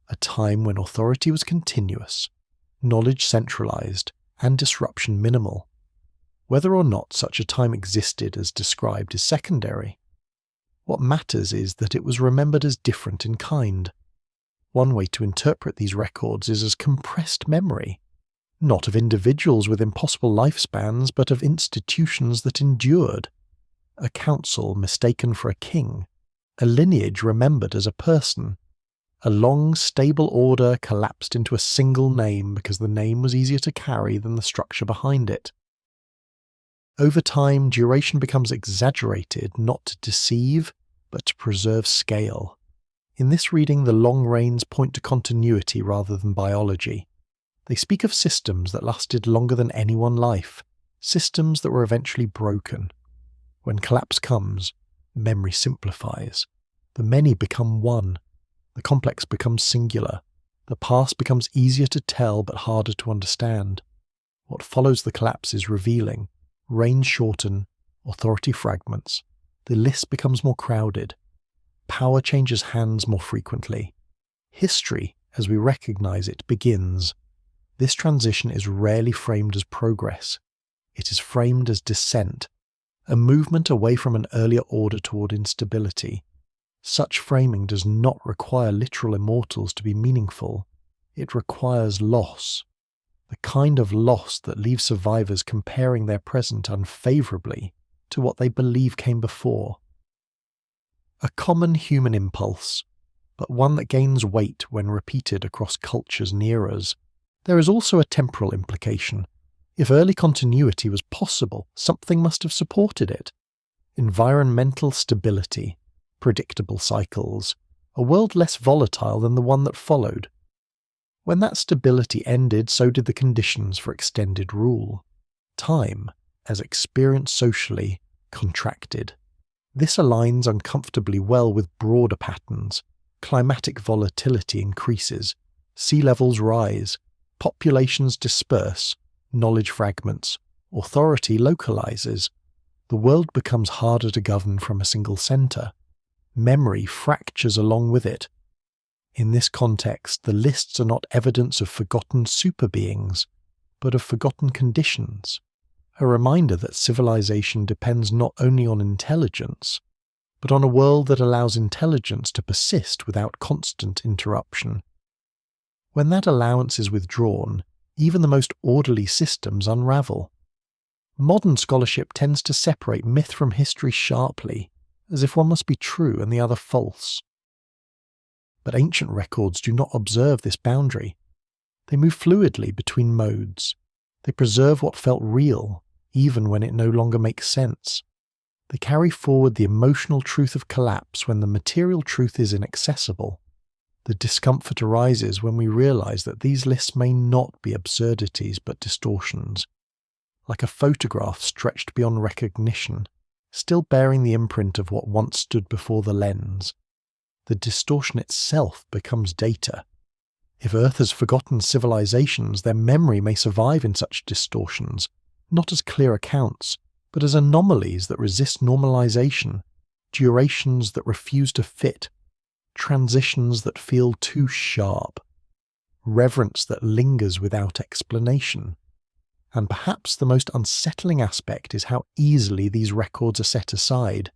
A time when authority was continuous, knowledge centralized, and disruption minimal. Whether or not such a time existed as described is secondary. What matters is that it was remembered as different in kind. One way to interpret these records is as compressed memory, not of individuals with impossible lifespans, but of institutions that endured. A council mistaken for a king, a lineage remembered as a person, a long, stable order collapsed into a single name because the name was easier to carry than the structure behind it. Over time, duration becomes exaggerated not to deceive, but to preserve scale. In this reading, the long reigns point to continuity rather than biology. They speak of systems that lasted longer than any one life, systems that were eventually broken. When collapse comes, memory simplifies. The many become one. The complex becomes singular. The past becomes easier to tell but harder to understand. What follows the collapse is revealing. Reigns shorten, authority fragments. The list becomes more crowded. Power changes hands more frequently. History, as we recognize it, begins. This transition is rarely framed as progress. It is framed as descent, a movement away from an earlier order toward instability. Such framing does not require literal immortals to be meaningful. It requires loss. The kind of loss that leaves survivors comparing their present unfavourably to what they believe came before. A common human impulse, but one that gains weight when repeated across cultures and eras. There is also a temporal implication. If early continuity was possible, something must have supported it. Environmental stability, predictable cycles, a world less volatile than the one that followed. When that stability ended, so did the conditions for extended rule. Time, as experienced socially, contracted. This aligns uncomfortably well with broader patterns. Climatic volatility increases, sea levels rise, populations disperse, knowledge fragments, authority localizes. The world becomes harder to govern from a single center. Memory fractures along with it. In this context, the lists are not evidence of forgotten superbeings, but of forgotten conditions. A reminder that civilization depends not only on intelligence, but on a world that allows intelligence to persist without constant interruption. When that allowance is withdrawn, even the most orderly systems unravel. Modern scholarship tends to separate myth from history sharply, as if one must be true and the other false. But ancient records do not observe this boundary. They move fluidly between modes. They preserve what felt real, even when it no longer makes sense. They carry forward the emotional truth of collapse when the material truth is inaccessible. The discomfort arises when we realize that these lists may not be absurdities but distortions, like a photograph stretched beyond recognition, still bearing the imprint of what once stood before the lens. The distortion itself becomes data. If Earth has forgotten civilizations, their memory may survive in such distortions, not as clear accounts, but as anomalies that resist normalization, durations that refuse to fit, transitions that feel too sharp, reverence that lingers without explanation. And perhaps the most unsettling aspect is how easily these records are set aside.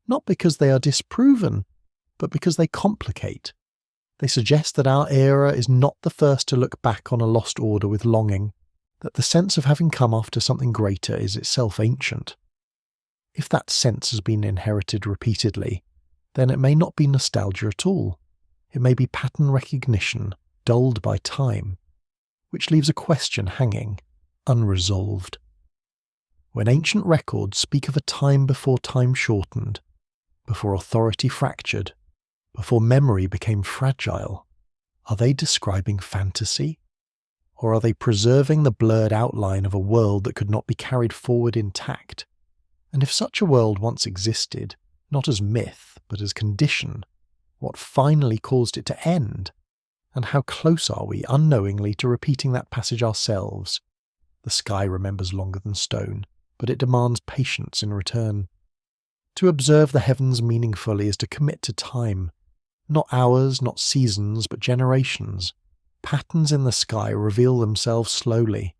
Not because they are disproven, but because they complicate. They suggest that our era is not the first to look back on a lost order with longing, that the sense of having come after something greater is itself ancient. If that sense has been inherited repeatedly, then it may not be nostalgia at all. It may be pattern recognition, dulled by time, which leaves a question hanging, unresolved. When ancient records speak of a time before time shortened, before authority fractured, before memory became fragile, are they describing fantasy? Or are they preserving the blurred outline of a world that could not be carried forward intact? And if such a world once existed, not as myth, but as condition, what finally caused it to end? And how close are we, unknowingly, to repeating that passage ourselves? The sky remembers longer than stone, but it demands patience in return. To observe the heavens meaningfully is to commit to time. Not hours, not seasons, but generations. Patterns in the sky reveal themselves slowly.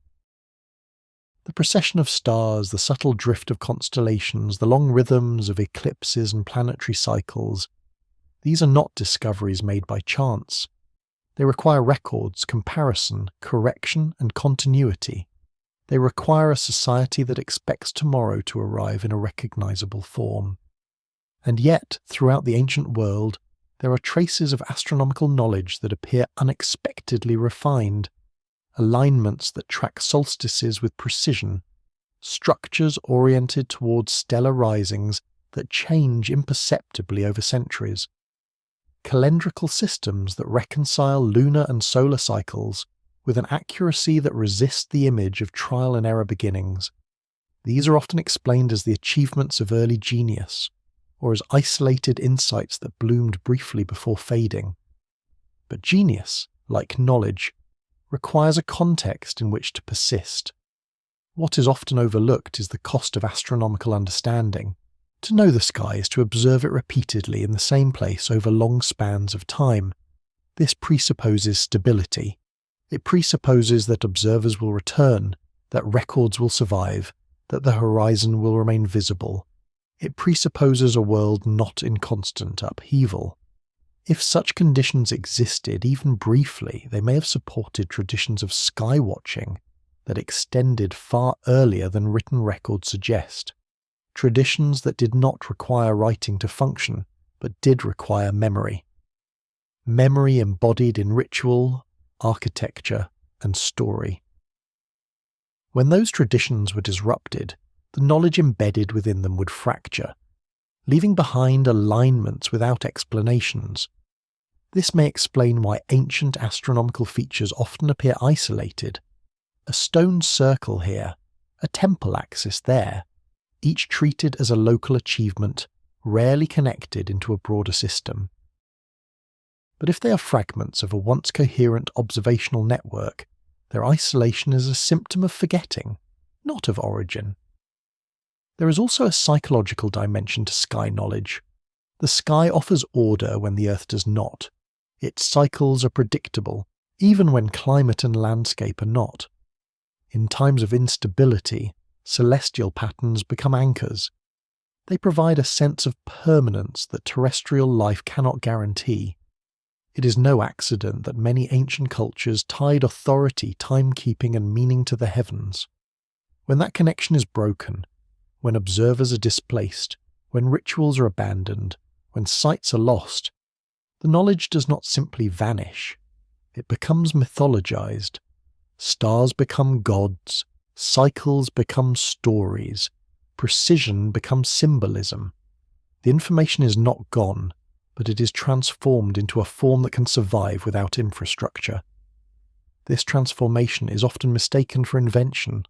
The procession of stars, the subtle drift of constellations, the long rhythms of eclipses and planetary cycles, these are not discoveries made by chance. They require records, comparison, correction, and continuity. They require a society that expects tomorrow to arrive in a recognizable form. And yet, throughout the ancient world, there are traces of astronomical knowledge that appear unexpectedly refined, alignments that track solstices with precision, structures oriented towards stellar risings that change imperceptibly over centuries, calendrical systems that reconcile lunar and solar cycles with an accuracy that resists the image of trial and error beginnings. These are often explained as the achievements of early genius, or as isolated insights that bloomed briefly before fading. But genius, like knowledge, requires a context in which to persist. What is often overlooked is the cost of astronomical understanding. To know the sky is to observe it repeatedly in the same place over long spans of time. This presupposes stability. It presupposes that observers will return, that records will survive, that the horizon will remain visible. It presupposes a world not in constant upheaval. If such conditions existed even briefly, they may have supported traditions of skywatching that extended far earlier than written records suggest. Traditions that did not require writing to function, but did require memory. Memory embodied in ritual, architecture, and story. When those traditions were disrupted, the knowledge embedded within them would fracture, leaving behind alignments without explanations. This may explain why ancient astronomical features often appear isolated. A stone circle here, a temple axis there, each treated as a local achievement, rarely connected into a broader system. But if they are fragments of a once coherent observational network, their isolation is a symptom of forgetting, not of origin. There is also a psychological dimension to sky knowledge. The sky offers order when the Earth does not. Its cycles are predictable, even when climate and landscape are not. In times of instability, celestial patterns become anchors. They provide a sense of permanence that terrestrial life cannot guarantee. It is no accident that many ancient cultures tied authority, timekeeping, and meaning to the heavens. When that connection is broken, when observers are displaced, when rituals are abandoned, when sites are lost, the knowledge does not simply vanish. It becomes mythologized. Stars become gods, cycles become stories, precision becomes symbolism. The information is not gone, but it is transformed into a form that can survive without infrastructure. This transformation is often mistaken for invention.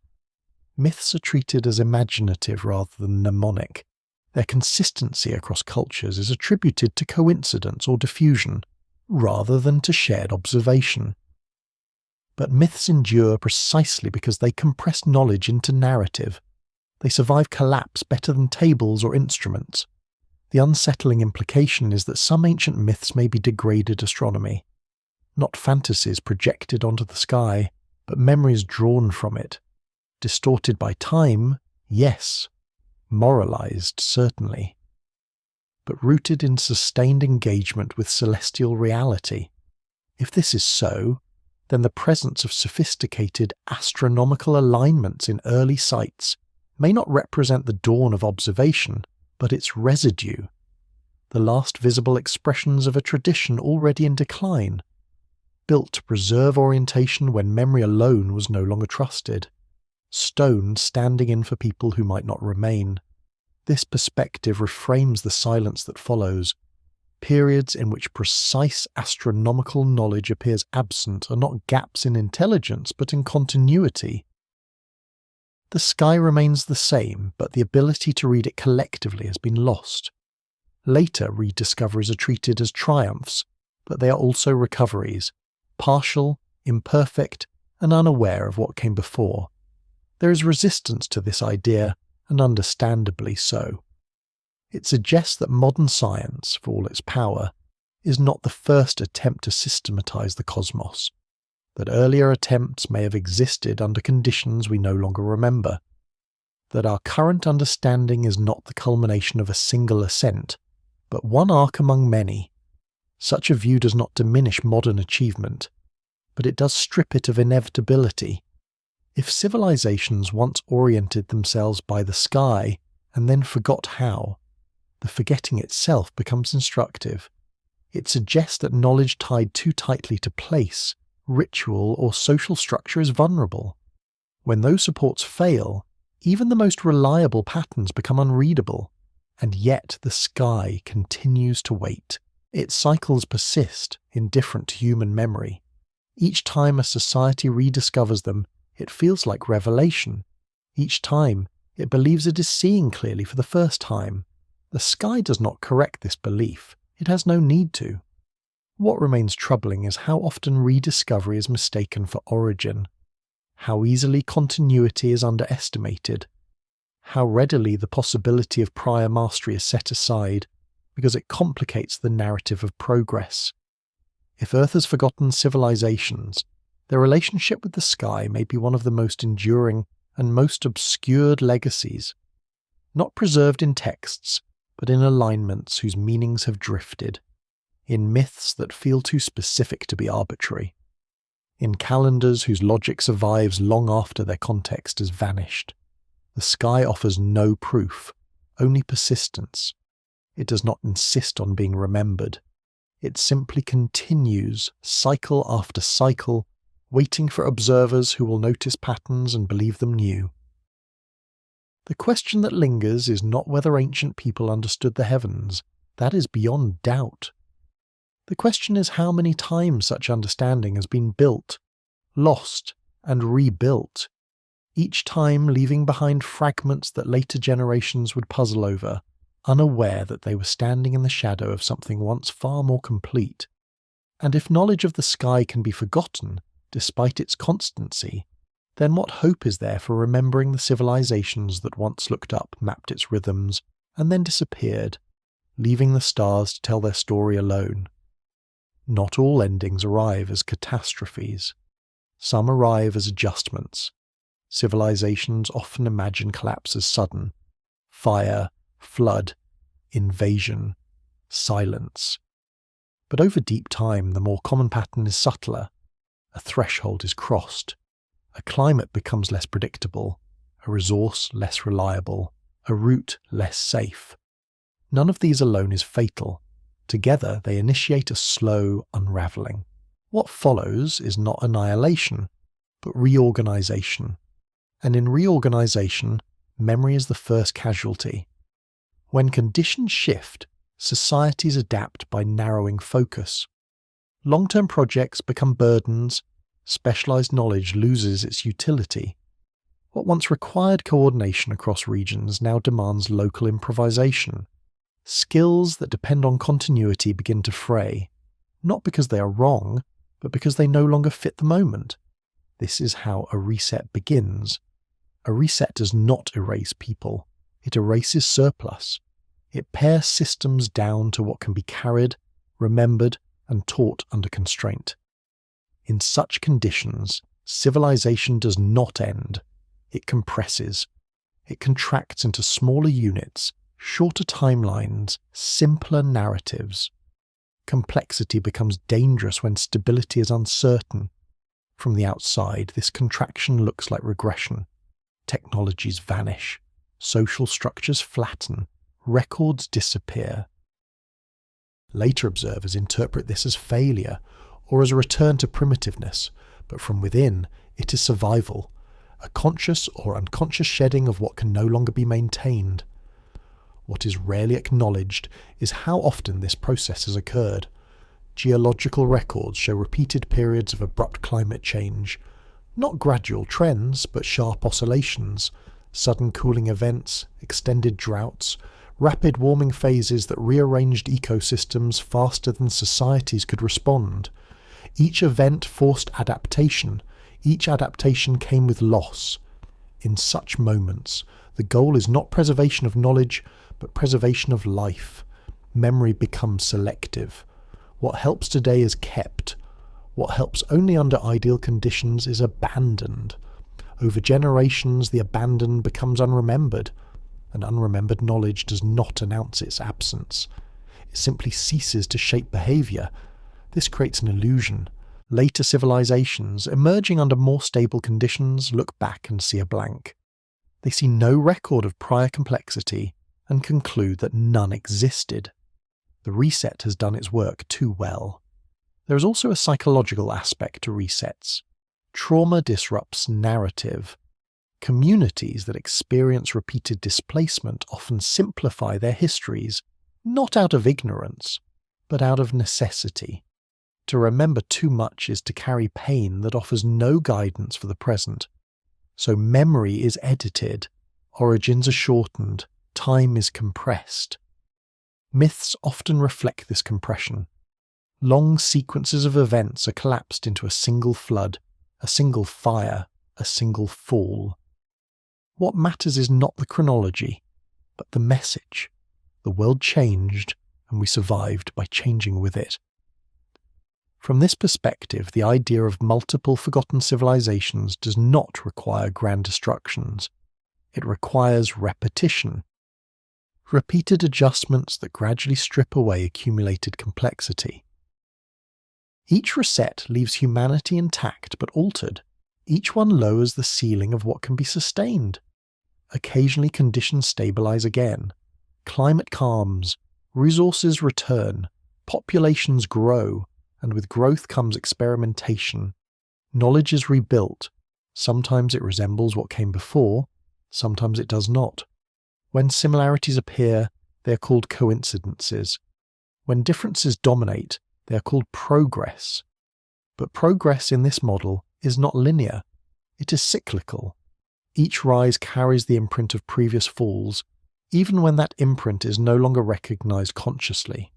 Myths are treated as imaginative rather than mnemonic. Their consistency across cultures is attributed to coincidence or diffusion, rather than to shared observation. But myths endure precisely because they compress knowledge into narrative. They survive collapse better than tables or instruments. The unsettling implication is that some ancient myths may be degraded astronomy. Not fantasies projected onto the sky, but memories drawn from it. Distorted by time, yes. Moralized, certainly. But rooted in sustained engagement with celestial reality. If this is so, then the presence of sophisticated astronomical alignments in early sites may not represent the dawn of observation, but its residue, the last visible expressions of a tradition already in decline, built to preserve orientation when memory alone was no longer trusted, stone standing in for people who might not remain. This perspective reframes the silence that follows. Periods in which precise astronomical knowledge appears absent are not gaps in intelligence, but in continuity. The sky remains the same, but the ability to read it collectively has been lost. Later rediscoveries are treated as triumphs, but they are also recoveries, partial, imperfect, and unaware of what came before. There is resistance to this idea, and understandably so. It suggests that modern science, for all its power, is not the first attempt to systematize the cosmos, that earlier attempts may have existed under conditions we no longer remember, that our current understanding is not the culmination of a single ascent, but one arc among many. Such a view does not diminish modern achievement, but it does strip it of inevitability. If civilizations once oriented themselves by the sky and then forgot how, the forgetting itself becomes instructive. It suggests that knowledge tied too tightly to place, ritual, or social structure is vulnerable. When those supports fail, even the most reliable patterns become unreadable, and yet the sky continues to wait. Its cycles persist, indifferent to human memory. Each time a society rediscovers them, it feels like revelation. Each time, it believes it is seeing clearly for the first time. The sky does not correct this belief. It has no need to. What remains troubling is how often rediscovery is mistaken for origin, how easily continuity is underestimated, how readily the possibility of prior mastery is set aside because it complicates the narrative of progress. If Earth has forgotten civilizations, their relationship with the sky may be one of the most enduring and most obscured legacies. not preserved in texts, but in alignments whose meanings have drifted, in myths that feel too specific to be arbitrary, in calendars whose logic survives long after their context has vanished. The sky offers no proof, only persistence. It does not insist on being remembered. It simply continues, cycle after cycle, waiting for observers who will notice patterns and believe them new. The question that lingers is not whether ancient people understood the heavens. That is beyond doubt. The question is how many times such understanding has been built, lost, and rebuilt, each time leaving behind fragments that later generations would puzzle over, unaware that they were standing in the shadow of something once far more complete. And if knowledge of the sky can be forgotten, despite its constancy, then what hope is there for remembering the civilizations that once looked up, mapped its rhythms, and then disappeared, leaving the stars to tell their story alone? Not all endings arrive as catastrophes. Some arrive as adjustments. Civilizations often imagine collapse as sudden: fire, flood, invasion, silence. But over deep time, the more common pattern is subtler. A threshold is crossed. A climate becomes less predictable, a resource less reliable, a route less safe. None of these alone is fatal. Together they initiate a slow unravelling. What follows is not annihilation, but reorganisation. And in reorganisation, memory is the first casualty. When conditions shift, societies adapt by narrowing focus. Long-term projects become burdens, specialised knowledge loses its utility. What once required coordination across regions now demands local improvisation. Skills that depend on continuity begin to fray, not because they are wrong, but because they no longer fit the moment. This is how a reset begins. A reset does not erase people. It erases surplus. It pares systems down to what can be carried, remembered, and taught under constraint. In such conditions, civilization does not end. It compresses. It contracts into smaller units, shorter timelines, simpler narratives. Complexity becomes dangerous when stability is uncertain. From the outside, this contraction looks like regression. Technologies vanish. Social structures flatten. Records disappear. Later observers interpret this as failure, or as a return to primitiveness, but from within, it is survival, a conscious or unconscious shedding of what can no longer be maintained. What is rarely acknowledged is how often this process has occurred. Geological records show repeated periods of abrupt climate change, not gradual trends, but sharp oscillations, sudden cooling events, extended droughts, rapid warming phases that rearranged ecosystems faster than societies could respond. Each event forced adaptation. Each adaptation came with loss. In such moments, the goal is not preservation of knowledge, but preservation of life. Memory becomes selective. What helps today is kept. What helps only under ideal conditions is abandoned. Over generations, the abandoned becomes unremembered. And unremembered knowledge does not announce its absence. It simply ceases to shape behaviour. This creates an illusion. Later civilizations, emerging under more stable conditions, look back and see a blank. They see no record of prior complexity and conclude that none existed. The reset has done its work too well. There is also a psychological aspect to resets. Trauma disrupts narrative. Communities that experience repeated displacement often simplify their histories, not out of ignorance, but out of necessity. To remember too much is to carry pain that offers no guidance for the present. So memory is edited, origins are shortened, time is compressed. Myths often reflect this compression. Long sequences of events are collapsed into a single flood, a single fire, a single fall. What matters is not the chronology, but the message. The world changed, and we survived by changing with it. From this perspective, the idea of multiple forgotten civilizations does not require grand destructions. It requires repetition, repeated adjustments that gradually strip away accumulated complexity. Each reset leaves humanity intact but altered. Each one lowers the ceiling of what can be sustained. Occasionally conditions stabilize again. Climate calms, resources return, populations grow, and with growth comes experimentation. Knowledge is rebuilt. Sometimes it resembles what came before, sometimes it does not. When similarities appear, they are called coincidences. When differences dominate, they are called progress. But progress in this model is not linear. It is cyclical. Each rise carries the imprint of previous falls, even when that imprint is no longer recognized consciously.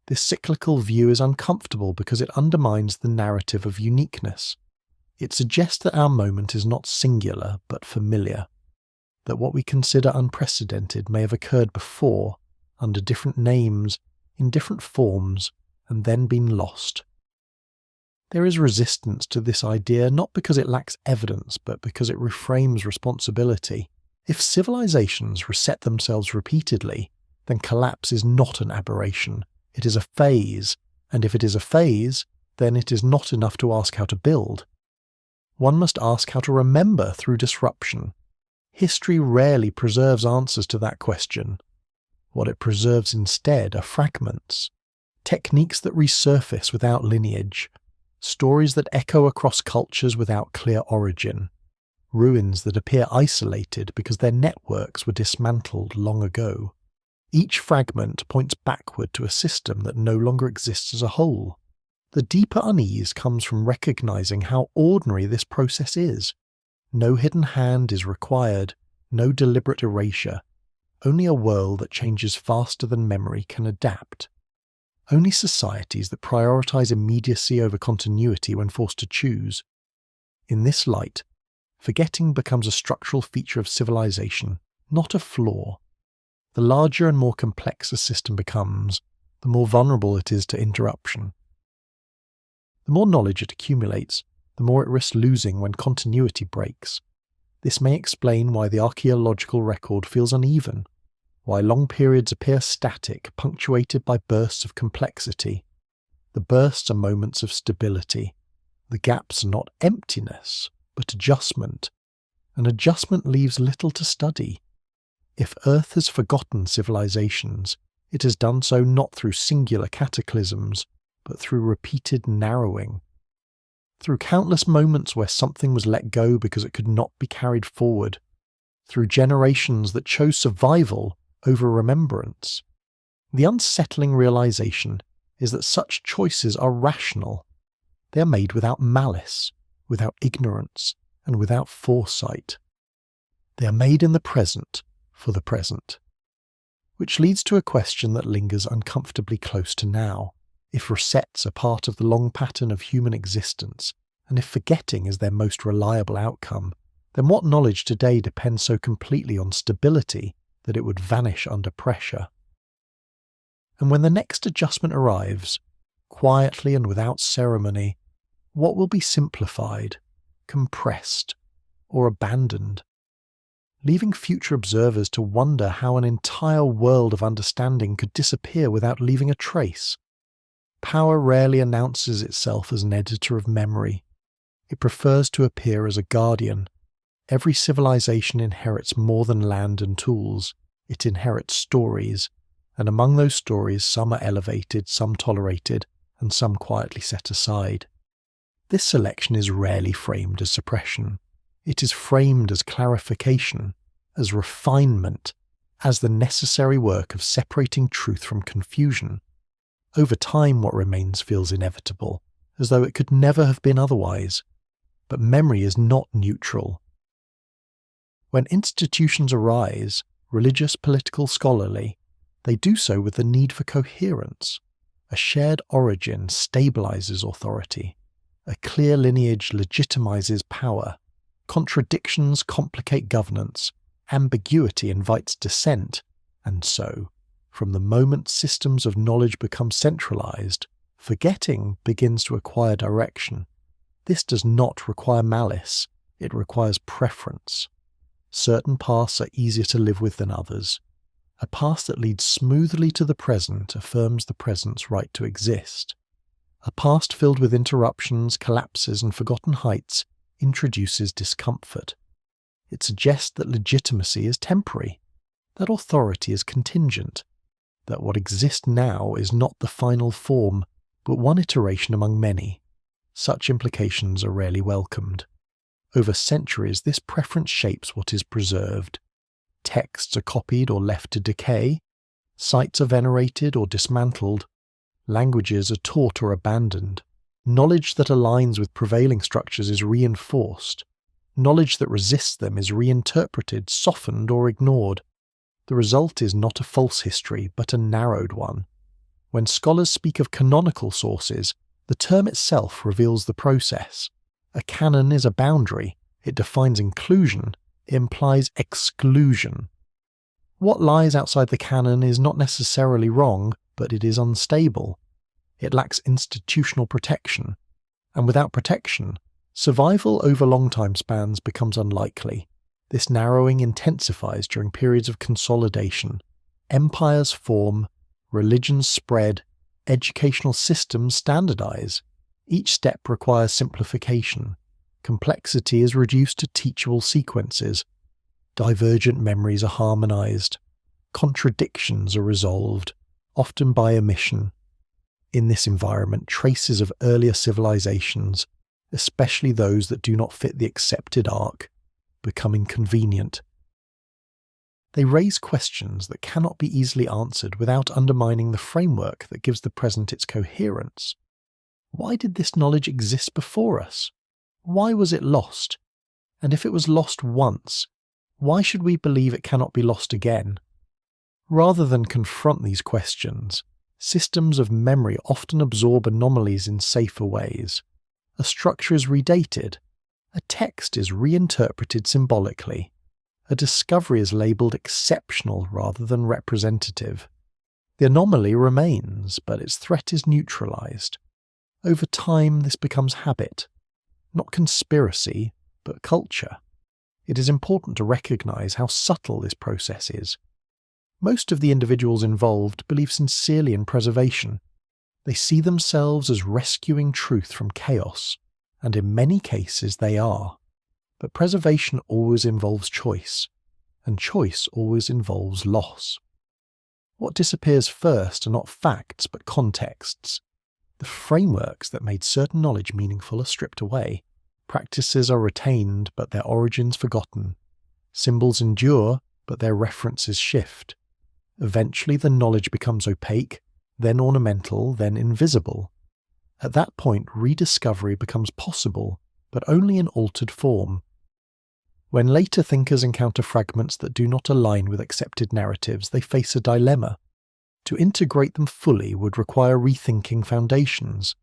This cyclical view is uncomfortable because it undermines the narrative of uniqueness. It suggests that our moment is not singular but familiar, that what we consider unprecedented may have occurred before, under different names, in different forms, and then been lost. There is resistance to this idea not because it lacks evidence, but because it reframes responsibility. If civilizations reset themselves repeatedly, then collapse is not an aberration, it is a phase, and if it is a phase, then it is not enough to ask how to build. One must ask how to remember through disruption. History rarely preserves answers to that question. What it preserves instead are fragments, techniques that resurface without lineage, stories that echo across cultures without clear origin, ruins that appear isolated because their networks were dismantled long ago. Each fragment points backward to a system that no longer exists as a whole. The deeper unease comes from recognizing how ordinary this process is. No hidden hand is required, no deliberate erasure. Only a world that changes faster than memory can adapt. Only societies that prioritize immediacy over continuity when forced to choose. In this light, forgetting becomes a structural feature of civilization, not a flaw. The larger and more complex a system becomes, the more vulnerable it is to interruption. The more knowledge it accumulates, the more it risks losing when continuity breaks. This may explain why the archaeological record feels uneven, why long periods appear static, punctuated by bursts of complexity. The bursts are moments of stability. The gaps are not emptiness, but adjustment. And adjustment leaves little to study. If Earth has forgotten civilizations, it has done so not through singular cataclysms, but through repeated narrowing. Through countless moments where something was let go because it could not be carried forward. Through generations that chose survival over remembrance. The unsettling realization is that such choices are rational. They are made without malice, without ignorance, and without foresight. They are made in the present, for the present. Which leads to a question that lingers uncomfortably close to now. If resets are part of the long pattern of human existence, and if forgetting is their most reliable outcome, then what knowledge today depends so completely on stability that it would vanish under pressure? And when the next adjustment arrives, quietly and without ceremony, what will be simplified, compressed, or abandoned? Leaving future observers to wonder how an entire world of understanding could disappear without leaving a trace. Power rarely announces itself as an editor of memory. It prefers to appear as a guardian. Every civilization inherits more than land and tools. It inherits stories, and among those stories some are elevated, some tolerated, and some quietly set aside. This selection is rarely framed as suppression. It is framed as clarification, as refinement, as the necessary work of separating truth from confusion. Over time, what remains feels inevitable, as though it could never have been otherwise. But memory is not neutral. When institutions arise, religious, political, scholarly, they do so with the need for coherence. A shared origin stabilizes authority. A clear lineage legitimizes power. Contradictions complicate governance. Ambiguity invites dissent. And so, from the moment systems of knowledge become centralized, forgetting begins to acquire direction. This does not require malice. It requires preference. Certain paths are easier to live with than others. A past that leads smoothly to the present affirms the present's right to exist. A past filled with interruptions, collapses, and forgotten heights introduces discomfort. It suggests that legitimacy is temporary, that authority is contingent, that what exists now is not the final form, but one iteration among many. Such implications are rarely welcomed. Over centuries, this preference shapes what is preserved. Texts are copied or left to decay, sites are venerated or dismantled, languages are taught or abandoned. Knowledge that aligns with prevailing structures is reinforced. Knowledge that resists them is reinterpreted, softened, or ignored. The result is not a false history, but a narrowed one. When scholars speak of canonical sources, the term itself reveals the process. A canon is a boundary. It defines inclusion. It implies exclusion. What lies outside the canon is not necessarily wrong, but it is unstable. It lacks institutional protection. And without protection, survival over long time spans becomes unlikely. This narrowing intensifies during periods of consolidation. Empires form, religions spread, educational systems standardize. Each step requires simplification. Complexity is reduced to teachable sequences. Divergent memories are harmonized. Contradictions are resolved, often by omission. In this environment, traces of earlier civilizations, especially those that do not fit the accepted arc, become inconvenient. They raise questions that cannot be easily answered without undermining the framework that gives the present its coherence. Why did this knowledge exist before us? Why was it lost? And if it was lost once, why should we believe it cannot be lost again? Rather than confront these questions, systems of memory often absorb anomalies in safer ways. A structure is redated. A text is reinterpreted symbolically. A discovery is labelled exceptional rather than representative. The anomaly remains, but its threat is neutralised. Over time, this becomes habit. Not conspiracy, but culture. It is important to recognise how subtle this process is. Most of the individuals involved believe sincerely in preservation. They see themselves as rescuing truth from chaos, and in many cases they are. But preservation always involves choice, and choice always involves loss. What disappears first are not facts but contexts. The frameworks that made certain knowledge meaningful are stripped away. Practices are retained, but their origins forgotten. Symbols endure, but their references shift. Eventually the knowledge becomes opaque, then ornamental, then invisible. At that point, rediscovery becomes possible, but only in altered form. When later thinkers encounter fragments that do not align with accepted narratives, they face a dilemma. To integrate them fully would require rethinking foundations.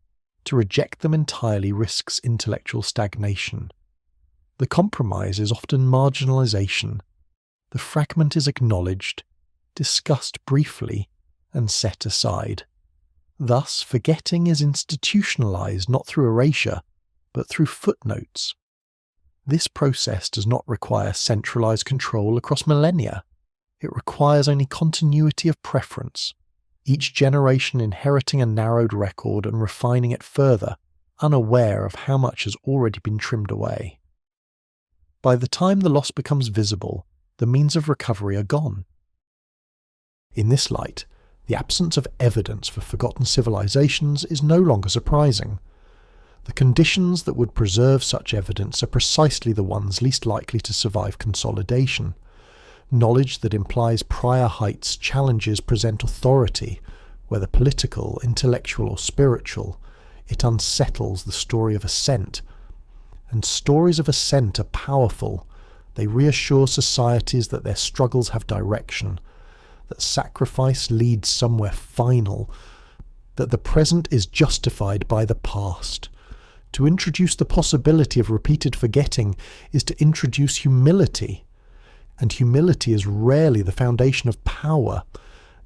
To reject them entirely risks intellectual stagnation. The compromise is often marginalization. The fragment is acknowledged, discussed briefly, and set aside. Thus, forgetting is institutionalized not through erasure, but through footnotes. This process does not require centralized control across millennia. It requires only continuity of preference, each generation inheriting a narrowed record and refining it further, unaware of how much has already been trimmed away. By the time the loss becomes visible, the means of recovery are gone. In this light, the absence of evidence for forgotten civilizations is no longer surprising. The conditions that would preserve such evidence are precisely the ones least likely to survive consolidation. Knowledge that implies prior heights challenges present authority, whether political, intellectual, or spiritual. It unsettles the story of ascent. And stories of ascent are powerful. They reassure societies that their struggles have direction, that sacrifice leads somewhere final, that the present is justified by the past. To introduce the possibility of repeated forgetting is to introduce humility. And humility is rarely the foundation of power.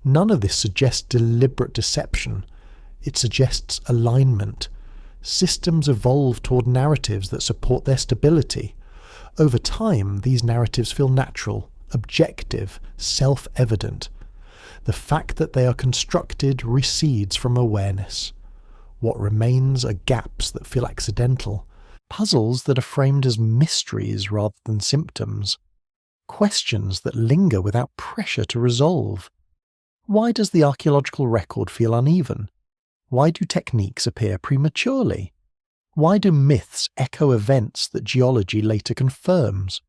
None of this suggests deliberate deception. It suggests alignment. Systems evolve toward narratives that support their stability. Over time, these narratives feel natural, objective, self-evident. The fact that they are constructed recedes from awareness. What remains are gaps that feel accidental, puzzles that are framed as mysteries rather than symptoms, questions that linger without pressure to resolve. Why does the archaeological record feel uneven? Why do techniques appear prematurely? Why do myths echo events that geology later confirms?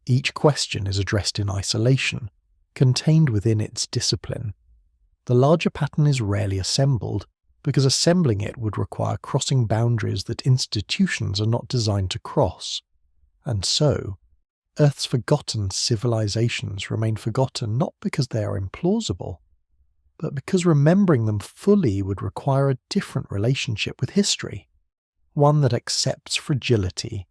Each question is addressed in isolation, contained within its discipline. The larger pattern is rarely assembled, because assembling it would require crossing boundaries that institutions are not designed to cross. And so, Earth's forgotten civilizations remain forgotten not because they are implausible, but because remembering them fully would require a different relationship with history, one that accepts fragility,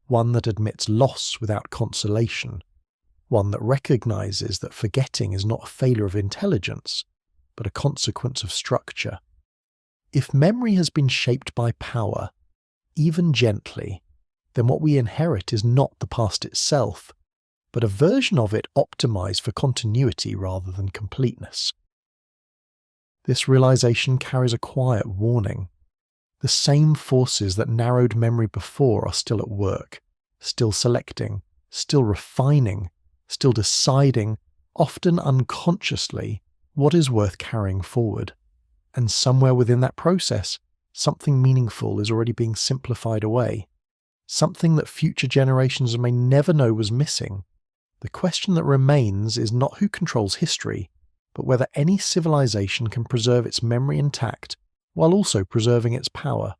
one that admits loss without consolation, one that recognizes that forgetting is not a failure of intelligence, but a consequence of structure. If memory has been shaped by power, even gently, then what we inherit is not the past itself, but a version of it optimized for continuity rather than completeness. This realization carries a quiet warning. The same forces that narrowed memory before are still at work, still selecting, still refining, still deciding, often unconsciously, what is worth carrying forward. And somewhere within that process, something meaningful is already being simplified away, something that future generations may never know was missing. The question that remains is not who controls history, but whether any civilization can preserve its memory intact while also preserving its power.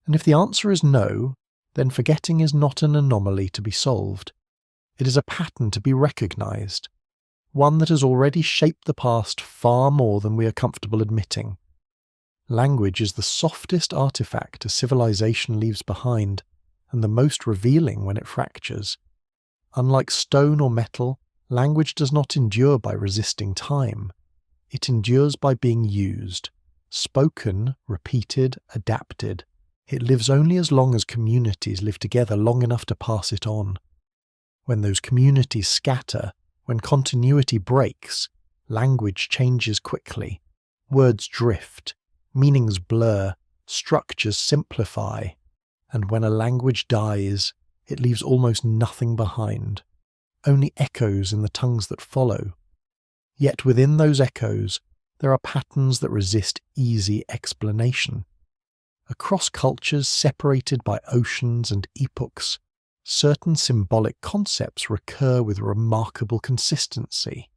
And if the answer is no, then forgetting is not an anomaly to be solved. It is a pattern to be recognized, one that has already shaped the past far more than we are comfortable admitting. Language is the softest artifact a civilization leaves behind, and the most revealing when it fractures. Unlike stone or metal, language does not endure by resisting time. It endures by being used, spoken, repeated, adapted. It lives only as long as communities live together long enough to pass it on. When those communities scatter, when continuity breaks, language changes quickly. Words drift, meanings blur, structures simplify, and when a language dies, it leaves almost nothing behind, only echoes in the tongues that follow. Yet within those echoes, there are patterns that resist easy explanation. Across cultures separated by oceans and epochs, certain symbolic concepts recur with remarkable consistency.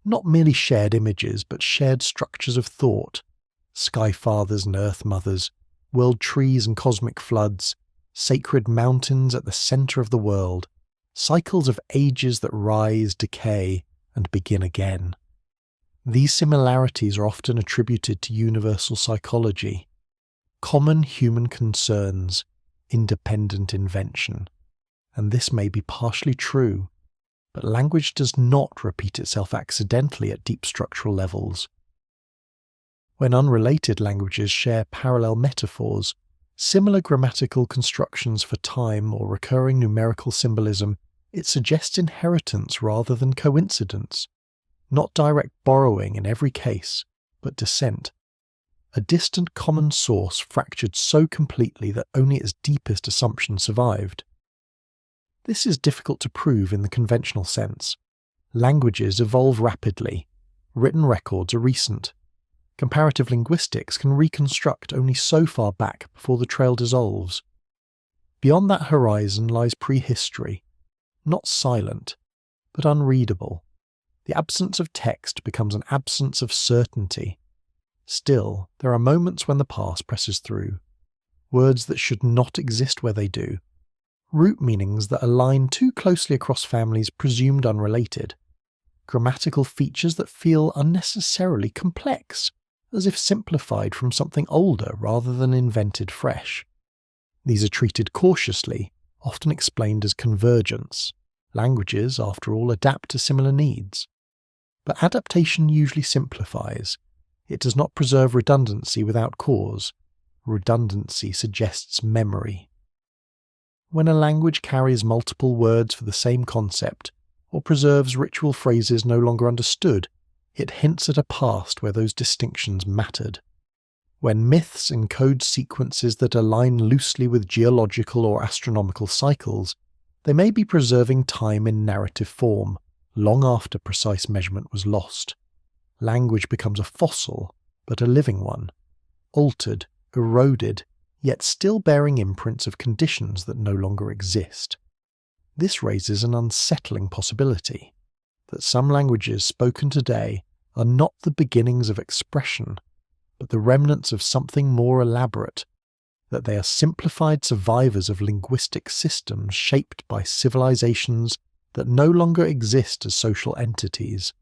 Not merely shared images, but shared structures of thought. Sky fathers and earth mothers, world trees and cosmic floods, sacred mountains at the center of the world, cycles of ages that rise, decay, and begin again. These similarities are often attributed to universal psychology, common human concerns, independent invention. And this may be partially true, but language does not repeat itself accidentally at deep structural levels. When unrelated languages share parallel metaphors, similar grammatical constructions for time or recurring numerical symbolism, it suggests inheritance rather than coincidence, not direct borrowing in every case, but descent. A distant common source fractured so completely that only its deepest assumption survived. This is difficult to prove in the conventional sense. Languages evolve rapidly. Written records are recent. Comparative linguistics can reconstruct only so far back before the trail dissolves. Beyond that horizon lies prehistory, not silent, but unreadable. The absence of text becomes an absence of certainty. Still, there are moments when the past presses through. Words that should not exist where they do. Root meanings that align too closely across families presumed unrelated. Grammatical features that feel unnecessarily complex, as if simplified from something older rather than invented fresh. These are treated cautiously, often explained as convergence. Languages, after all, adapt to similar needs. But adaptation usually simplifies. It does not preserve redundancy without cause. Redundancy suggests memory. When a language carries multiple words for the same concept, or preserves ritual phrases no longer understood, it hints at a past where those distinctions mattered. When myths encode sequences that align loosely with geological or astronomical cycles, they may be preserving time in narrative form, long after precise measurement was lost. Language becomes a fossil, but a living one, altered, eroded, yet still bearing imprints of conditions that no longer exist. This raises an unsettling possibility, that some languages spoken today are not the beginnings of expression, but the remnants of something more elaborate, that they are simplified survivors of linguistic systems shaped by civilizations that no longer exist as social entities.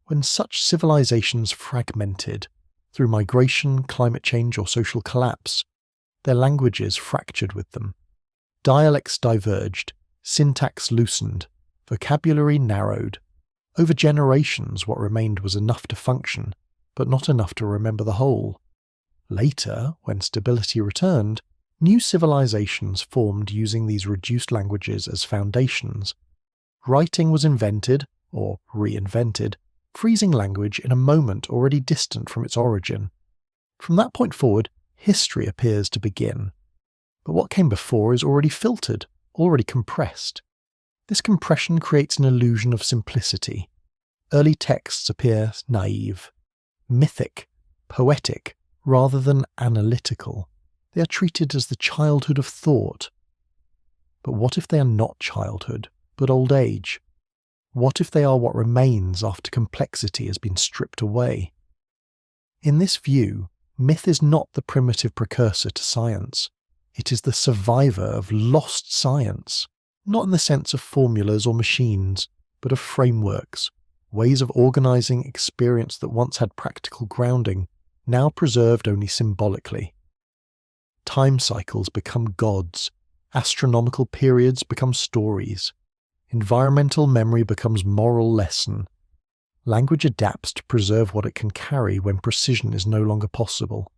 When such civilizations fragmented, through migration, climate change, or social collapse, their languages fractured with them. Dialects diverged, syntax loosened, vocabulary narrowed. Over generations, what remained was enough to function, but not enough to remember the whole. Later, when stability returned, new civilizations formed using these reduced languages as foundations. Writing was invented, or reinvented, freezing language in a moment already distant from its origin. From that point forward, history appears to begin. But what came before is already filtered, already compressed. This compression creates an illusion of simplicity. Early texts appear naive, mythic, poetic, rather than analytical. They are treated as the childhood of thought. But what if they are not childhood, but old age? What if they are what remains after complexity has been stripped away? In this view, myth is not the primitive precursor to science. It is the survivor of lost science, not in the sense of formulas or machines, but of frameworks, ways of organizing experience that once had practical grounding, now preserved only symbolically. Time cycles become gods, astronomical periods become stories, environmental memory becomes moral lesson. Language adapts to preserve what it can carry when precision is no longer possible.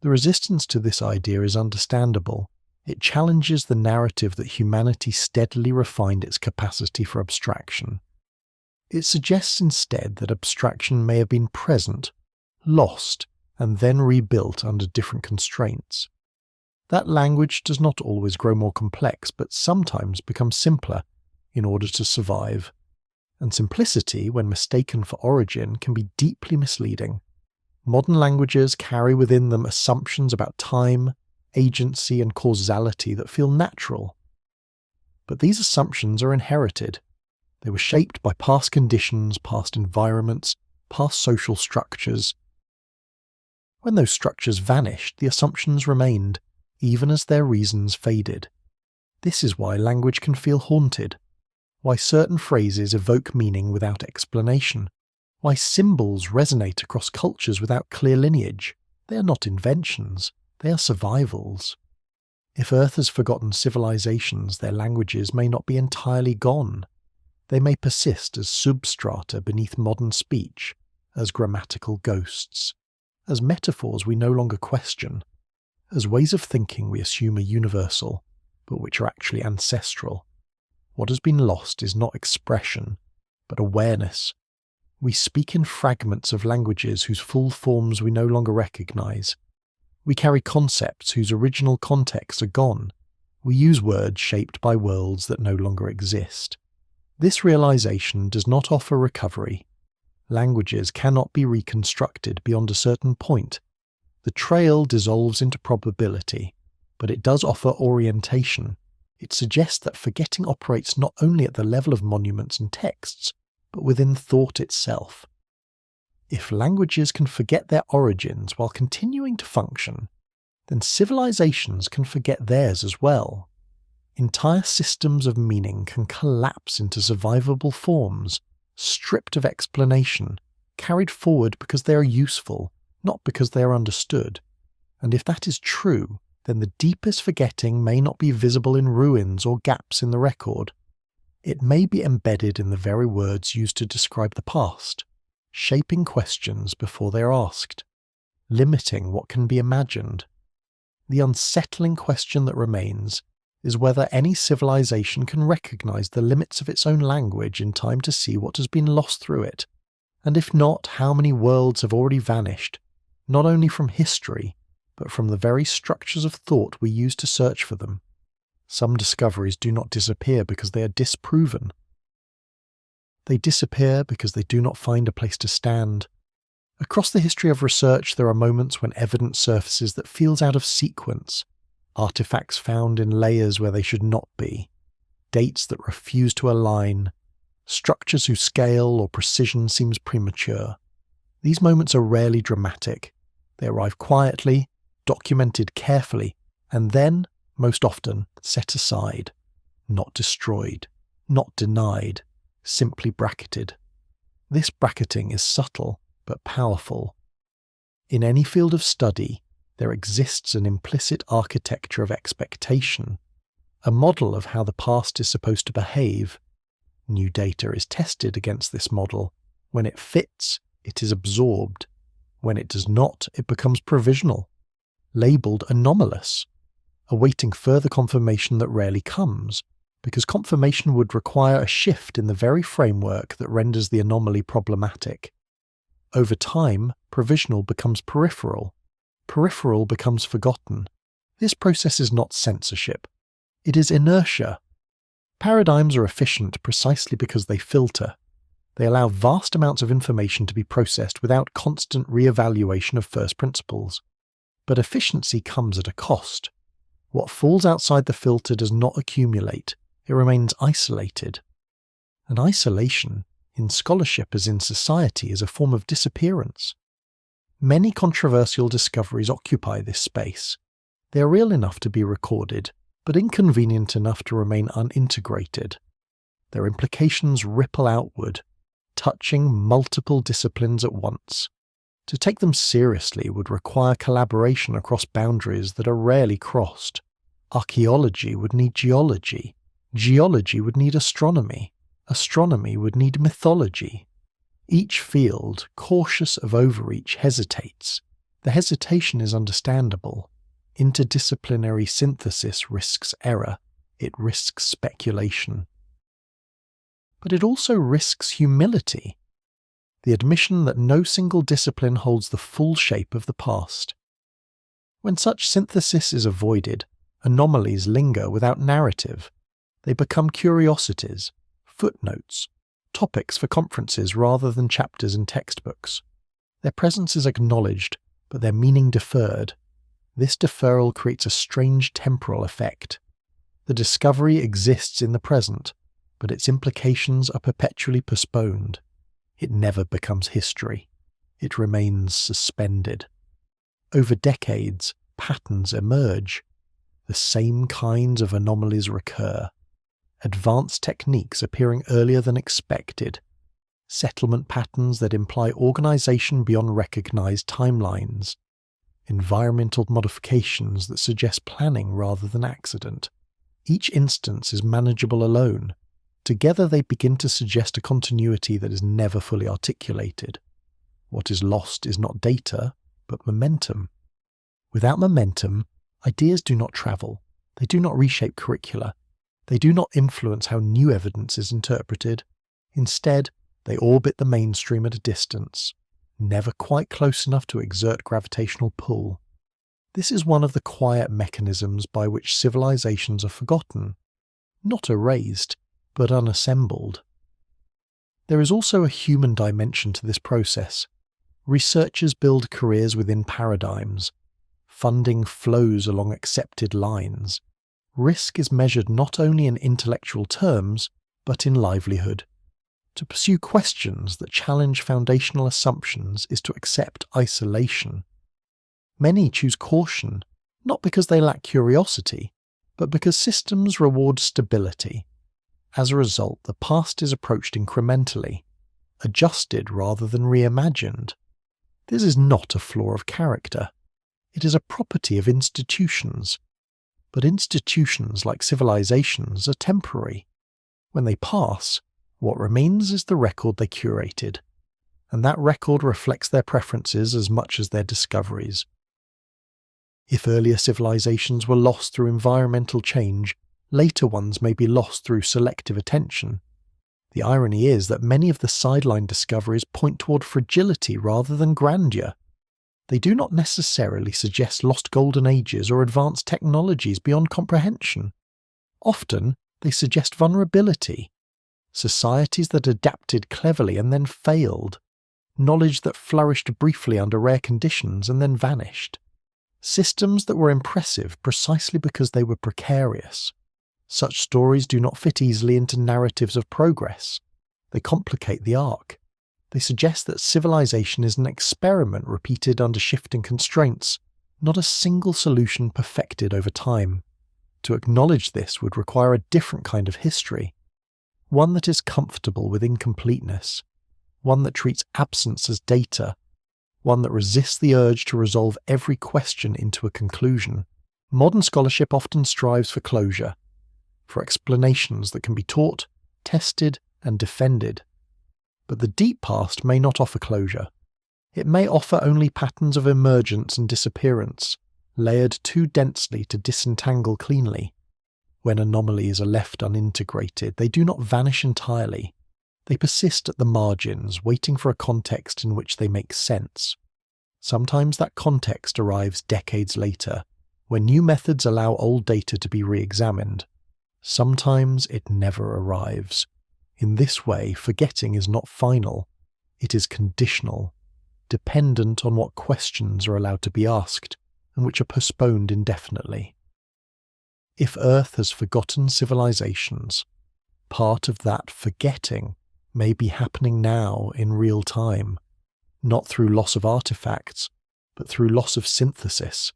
The resistance to this idea is understandable. It challenges the narrative that humanity steadily refined its capacity for abstraction. It suggests instead that abstraction may have been present, lost, and then rebuilt under different constraints. That language does not always grow more complex, but sometimes becomes simpler in order to survive. And simplicity, when mistaken for origin, can be deeply misleading. Modern languages carry within them assumptions about time, agency, and causality that feel natural. But these assumptions are inherited. They were shaped by past conditions, past environments, past social structures. When those structures vanished, the assumptions remained, even as their reasons faded. This is why language can feel haunted, why certain phrases evoke meaning without explanation, why symbols resonate across cultures without clear lineage. They are not inventions, they are survivals. If Earth has forgotten civilizations, their languages may not be entirely gone. They may persist as substrata beneath modern speech, as grammatical ghosts, as metaphors we no longer question, as ways of thinking we assume are universal, but which are actually ancestral. What has been lost is not expression, but awareness. We speak in fragments of languages whose full forms we no longer recognize. We carry concepts whose original contexts are gone. We use words shaped by worlds that no longer exist. This realization does not offer recovery. Languages cannot be reconstructed beyond a certain point. The trail dissolves into probability, but it does offer orientation. It suggests that forgetting operates not only at the level of monuments and texts, but within thought itself. If languages can forget their origins while continuing to function, then civilizations can forget theirs as well. Entire systems of meaning can collapse into survivable forms, stripped of explanation, carried forward because they are useful, not because they are understood. And if that is true, then the deepest forgetting may not be visible in ruins or gaps in the record. It may be embedded in the very words used to describe the past, shaping questions before they are asked, limiting what can be imagined. The unsettling question that remains is whether any civilization can recognize the limits of its own language in time to see what has been lost through it, And if not, how many worlds have already vanished, not only from history, but from the very structures of thought we use to search for them? Some discoveries do not disappear because they are disproven. They disappear because they do not find a place to stand. Across the history of research, there are moments when evidence surfaces that feels out of sequence, artifacts found in layers where they should not be, dates that refuse to align, structures whose scale or precision seems premature. These moments are rarely dramatic. They arrive quietly, documented carefully, and then, most often, set aside, not destroyed, not denied, simply bracketed. This bracketing is subtle but powerful. In any field of study, there exists an implicit architecture of expectation, a model of how the past is supposed to behave. New data is tested against this model. When it fits, it is absorbed. When it does not, it becomes provisional, labelled anomalous, awaiting further confirmation that rarely comes, because confirmation would require a shift in the very framework that renders the anomaly problematic. Over time, provisional becomes peripheral. Peripheral becomes forgotten. This process is not censorship. It is inertia. Paradigms are efficient precisely because they filter. They allow vast amounts of information to be processed without constant re-evaluation of first principles. But efficiency comes at a cost. What falls outside the filter does not accumulate. It remains isolated. And isolation, in scholarship as in society, is a form of disappearance. Many controversial discoveries occupy this space. They are real enough to be recorded, but inconvenient enough to remain unintegrated. Their implications ripple outward, touching multiple disciplines at once. To take them seriously would require collaboration across boundaries that are rarely crossed. Archaeology would need geology. Geology would need astronomy. Astronomy would need mythology. Each field, cautious of overreach, hesitates. The hesitation is understandable. Interdisciplinary synthesis risks error. It risks speculation. But it also risks humility. The admission that no single discipline holds the full shape of the past. When such synthesis is avoided, anomalies linger without narrative. They become curiosities, footnotes, topics for conferences rather than chapters in textbooks. Their presence is acknowledged, but their meaning deferred. This deferral creates a strange temporal effect. The discovery exists in the present, but its implications are perpetually postponed. It never becomes history. It remains suspended. Over decades, patterns emerge. The same kinds of anomalies recur. Advanced techniques appearing earlier than expected. Settlement patterns that imply organization beyond recognized timelines. Environmental modifications that suggest planning rather than accident. Each instance is manageable alone. Together they begin to suggest a continuity that is never fully articulated. What is lost is not data, but momentum. Without momentum, ideas do not travel. They do not reshape curricula. They do not influence how new evidence is interpreted. Instead, they orbit the mainstream at a distance, never quite close enough to exert gravitational pull. This is one of the quiet mechanisms by which civilizations are forgotten, not erased, but unassembled. There is also a human dimension to this process. Researchers build careers within paradigms. Funding flows along accepted lines. Risk is measured not only in intellectual terms, but in livelihood. To pursue questions that challenge foundational assumptions is to accept isolation. Many choose caution, not because they lack curiosity, but because systems reward stability. As a result, the past is approached incrementally, adjusted rather than reimagined. This is not a flaw of character. It is a property of institutions. But institutions, like civilizations, are temporary. When they pass, what remains is the record they curated, and that record reflects their preferences as much as their discoveries. If earlier civilizations were lost through environmental change, later ones may be lost through selective attention. The irony is that many of the sideline discoveries point toward fragility rather than grandeur. They do not necessarily suggest lost golden ages or advanced technologies beyond comprehension. Often, they suggest vulnerability, societies that adapted cleverly and then failed, knowledge that flourished briefly under rare conditions and then vanished, systems that were impressive precisely because they were precarious. Such stories do not fit easily into narratives of progress. They complicate the arc. They suggest that civilization is an experiment repeated under shifting constraints, not a single solution perfected over time. To acknowledge this would require a different kind of history, one that is comfortable with incompleteness, one that treats absence as data, one that resists the urge to resolve every question into a conclusion. Modern scholarship often strives for closure, for explanations that can be taught, tested, and defended. But the deep past may not offer closure. It may offer only patterns of emergence and disappearance, layered too densely to disentangle cleanly. When anomalies are left unintegrated, they do not vanish entirely. They persist at the margins, waiting for a context in which they make sense. Sometimes that context arrives decades later, when new methods allow old data to be re-examined. Sometimes it never arrives. In this way, forgetting is not final. It is conditional, dependent on what questions are allowed to be asked, and which are postponed indefinitely. If Earth has forgotten civilizations, part of that forgetting may be happening now in real time, not through loss of artifacts, but through loss of synthesis,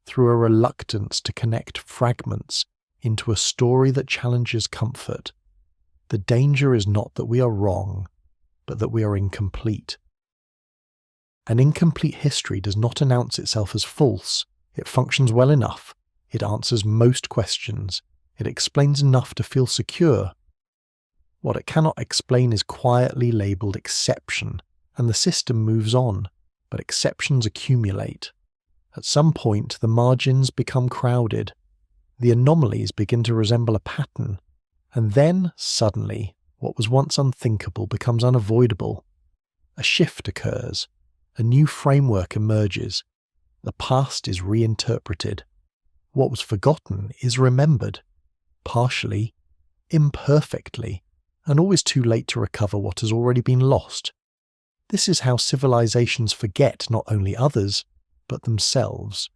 through a reluctance to connect fragments into a story that challenges comfort. The danger is not that we are wrong, but that we are incomplete. An incomplete history does not announce itself as false. It functions well enough. It answers most questions. It explains enough to feel secure. What it cannot explain is quietly labelled exception, and the system moves on, but exceptions accumulate. At some point, the margins become crowded. The anomalies begin to resemble a pattern, and then, suddenly, what was once unthinkable becomes unavoidable. A shift occurs. A new framework emerges. The past is reinterpreted. What was forgotten is remembered, partially, imperfectly, and always too late to recover what has already been lost. This is how civilizations forget not only others, but themselves,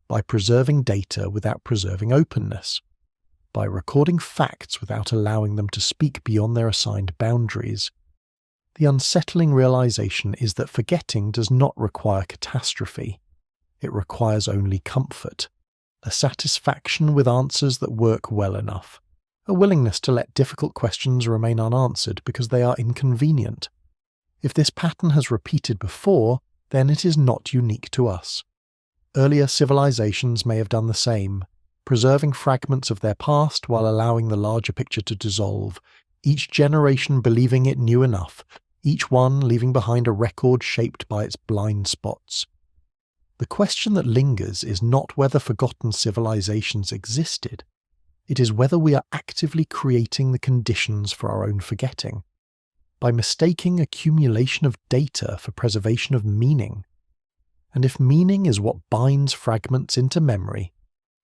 by preserving data without preserving openness, by recording facts without allowing them to speak beyond their assigned boundaries. The unsettling realization is that forgetting does not require catastrophe. It requires only comfort, a satisfaction with answers that work well enough, a willingness to let difficult questions remain unanswered because they are inconvenient. If this pattern has repeated before, then it is not unique to us. Earlier civilizations may have done the same, preserving fragments of their past while allowing the larger picture to dissolve, each generation believing it knew enough, each one leaving behind a record shaped by its blind spots. The question that lingers is not whether forgotten civilizations existed. It is whether we are actively creating the conditions for our own forgetting, by mistaking accumulation of data for preservation of meaning. And if meaning is what binds fragments into memory,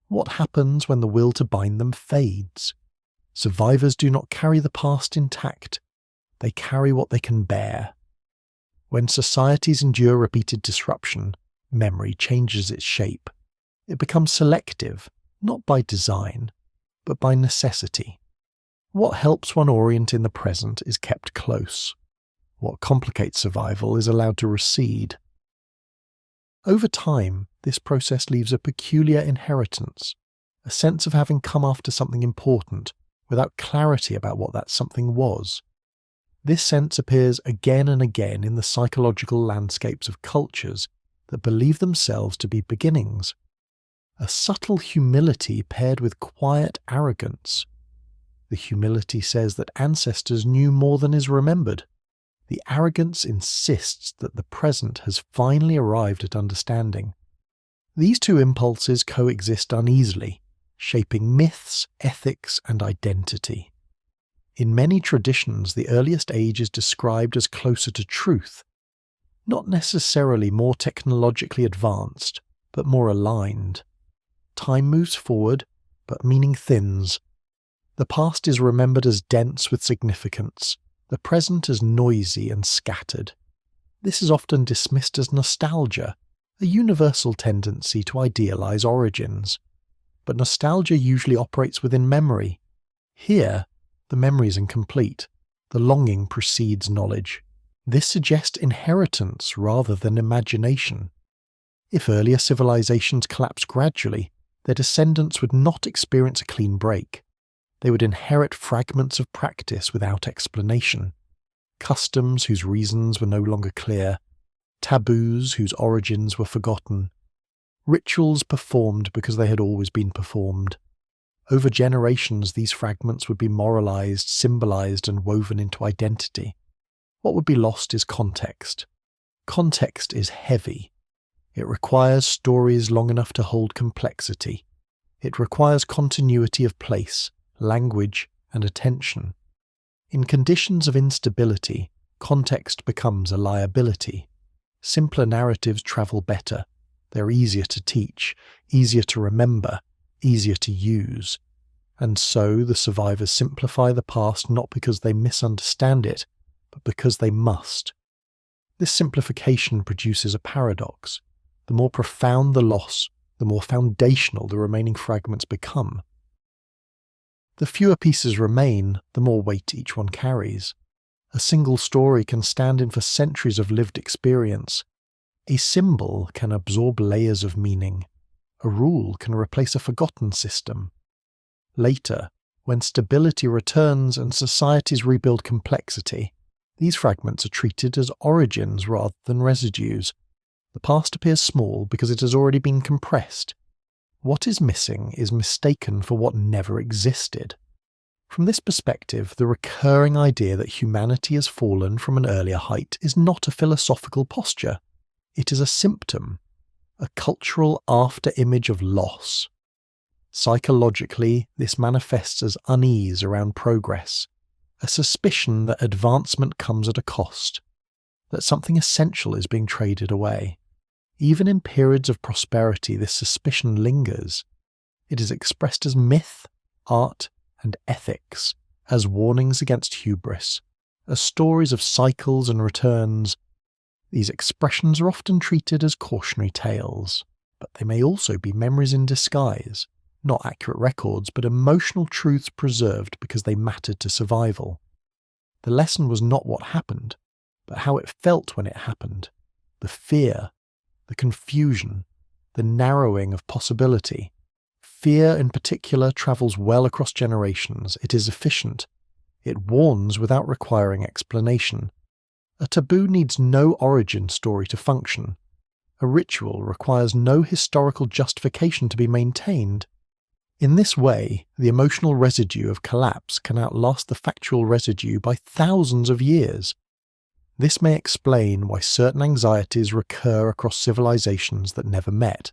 what happens when the will to bind them fades? Survivors do not carry the past intact. They carry what they can bear. When societies endure repeated disruption, memory changes its shape. It becomes selective, not by design, but by necessity. What helps one orient in the present is kept close. What complicates survival is allowed to recede. Over time, this process leaves a peculiar inheritance, a sense of having come after something important, without clarity about what that something was. This sense appears again and again in the psychological landscapes of cultures that believe themselves to be beginnings. A subtle humility paired with quiet arrogance. The humility says that ancestors knew more than is remembered. The arrogance insists that the present has finally arrived at understanding. These two impulses coexist uneasily, shaping myths, ethics, and identity. In many traditions, the earliest age is described as closer to truth, not necessarily more technologically advanced, but more aligned. Time moves forward, but meaning thins. The past is remembered as dense with significance, the present as noisy and scattered. This is often dismissed as nostalgia, a universal tendency to idealize origins. But nostalgia usually operates within memory. Here, the memory is incomplete. The longing precedes knowledge. This suggests inheritance rather than imagination. If earlier civilizations collapsed gradually, their descendants would not experience a clean break. They would inherit fragments of practice without explanation, customs whose reasons were no longer clear, taboos whose origins were forgotten, rituals performed because they had always been performed. Over generations, these fragments would be moralized, symbolized, and woven into identity. What would be lost is context. Context is heavy. It requires stories long enough to hold complexity. It requires continuity of place, language, and attention. In conditions of instability, context becomes a liability. Simpler narratives travel better. They're easier to teach, easier to remember, easier to use. And so the survivors simplify the past not because they misunderstand it, but because they must. This simplification produces a paradox. The more profound the loss, the more foundational the remaining fragments become. The fewer pieces remain, the more weight each one carries. A single story can stand in for centuries of lived experience. A symbol can absorb layers of meaning. A rule can replace a forgotten system. Later, when stability returns and societies rebuild complexity, these fragments are treated as origins rather than residues. The past appears small because it has already been compressed. What is missing is mistaken for what never existed. From this perspective, the recurring idea that humanity has fallen from an earlier height is not a philosophical posture. It is a symptom, a cultural after-image of loss. Psychologically, this manifests as unease around progress, a suspicion that advancement comes at a cost, that something essential is being traded away. Even in periods of prosperity, this suspicion lingers. It is expressed as myth, art, and ethics, as warnings against hubris, as stories of cycles and returns. These expressions are often treated as cautionary tales, but they may also be memories in disguise, not accurate records, but emotional truths preserved because they mattered to survival. The lesson was not what happened, but how it felt when it happened. The fear, the confusion, the narrowing of possibility. Fear in particular travels well across generations. It is efficient. It warns without requiring explanation. A taboo needs no origin story to function. A ritual requires no historical justification to be maintained. In this way, the emotional residue of collapse can outlast the factual residue by thousands of years. This may explain why certain anxieties recur across civilizations that never met.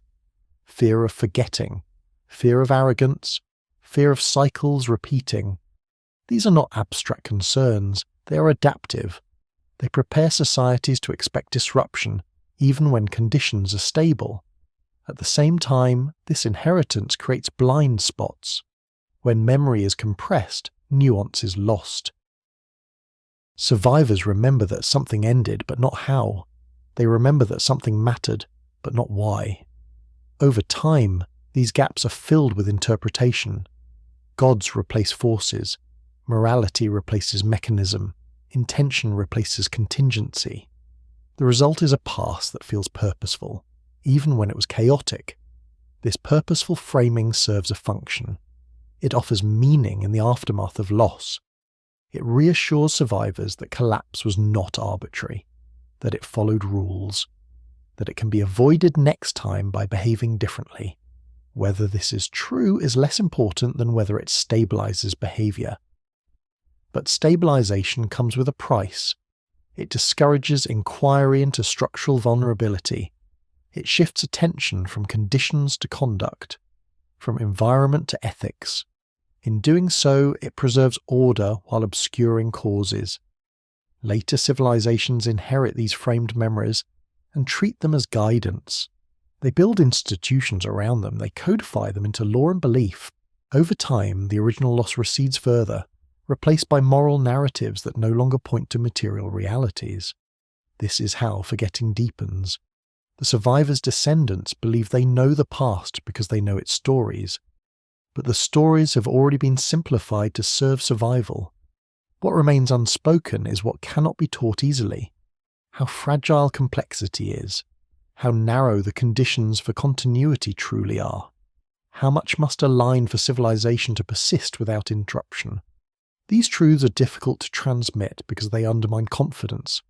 Fear of forgetting, fear of arrogance, fear of cycles repeating. These are not abstract concerns, they are adaptive. They prepare societies to expect disruption, even when conditions are stable. At the same time, this inheritance creates blind spots. When memory is compressed, nuance is lost. Survivors remember that something ended, but not how. They remember that something mattered, but not why. Over time, these gaps are filled with interpretation. Gods replace forces. Morality replaces mechanism. Intention replaces contingency. The result is a past that feels purposeful, even when it was chaotic. This purposeful framing serves a function. It offers meaning in the aftermath of loss. It reassures survivors that collapse was not arbitrary, that it followed rules, that it can be avoided next time by behaving differently. Whether this is true is less important than whether it stabilizes behavior. But stabilization comes with a price. It discourages inquiry into structural vulnerability. It shifts attention from conditions to conduct, from environment to ethics. In doing so, it preserves order while obscuring causes. Later civilizations inherit these framed memories and treat them as guidance. They build institutions around them, they codify them into law and belief. Over time, the original loss recedes further, replaced by moral narratives that no longer point to material realities. This is how forgetting deepens. The survivors' descendants believe they know the past because they know its stories. But the stories have already been simplified to serve survival. What remains unspoken is what cannot be taught easily. How fragile complexity is. How narrow the conditions for continuity truly are. How much must align for civilization to persist without interruption. These truths are difficult to transmit because they undermine confidence.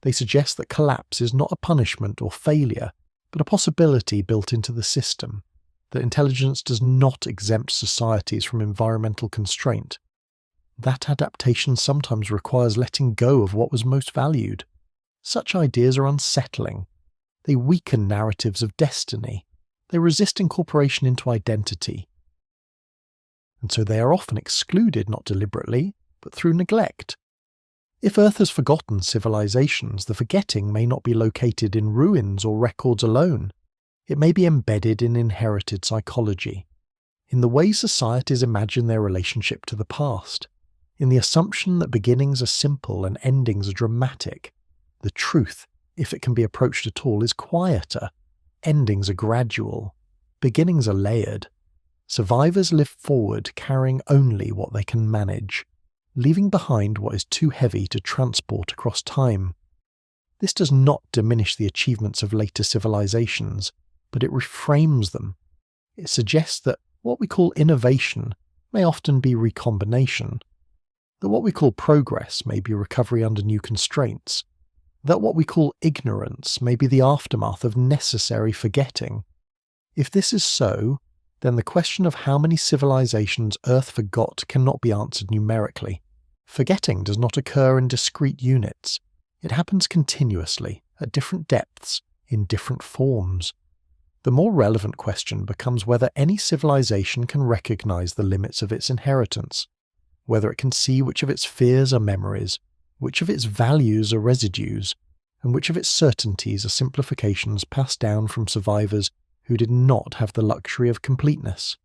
They suggest that collapse is not a punishment or failure, but a possibility built into the system. That intelligence does not exempt societies from environmental constraint. That adaptation sometimes requires letting go of what was most valued. Such ideas are unsettling. They weaken narratives of destiny. They resist incorporation into identity. And so they are often excluded not deliberately, but through neglect. If Earth has forgotten civilizations, the forgetting may not be located in ruins or records alone. It may be embedded in inherited psychology, in the way societies imagine their relationship to the past, in the assumption that beginnings are simple and endings are dramatic. The truth, if it can be approached at all, is quieter. Endings are gradual. Beginnings are layered. Survivors live forward carrying only what they can manage, leaving behind what is too heavy to transport across time. This does not diminish the achievements of later civilizations, but it reframes them. It suggests that what we call innovation may often be recombination, that what we call progress may be recovery under new constraints, that what we call ignorance may be the aftermath of necessary forgetting. If this is so, then the question of how many civilizations Earth forgot cannot be answered numerically. Forgetting does not occur in discrete units. It happens continuously, at different depths, in different forms. The more relevant question becomes whether any civilization can recognize the limits of its inheritance, whether it can see which of its fears are memories, which of its values are residues, and which of its certainties are simplifications passed down from survivors who did not have the luxury of completeness.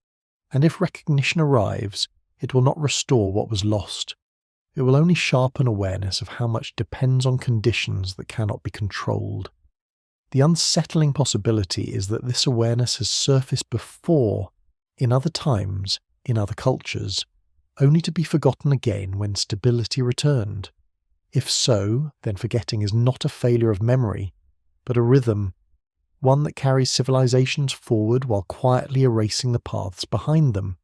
And if recognition arrives, it will not restore what was lost. It will only sharpen awareness of how much depends on conditions that cannot be controlled. The unsettling possibility is that this awareness has surfaced before, in other times, in other cultures, only to be forgotten again when stability returned. If so, then forgetting is not a failure of memory, but a rhythm, one that carries civilizations forward while quietly erasing the paths behind them.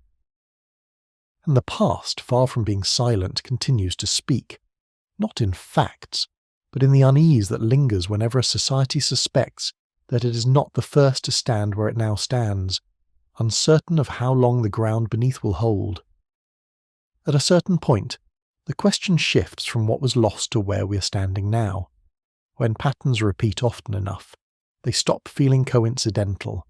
And the past, far from being silent, continues to speak, not in facts, but in the unease that lingers whenever a society suspects that it is not the first to stand where it now stands, uncertain of how long the ground beneath will hold. At a certain point, the question shifts from what was lost to where we are standing now. When patterns repeat often enough, they stop feeling coincidental.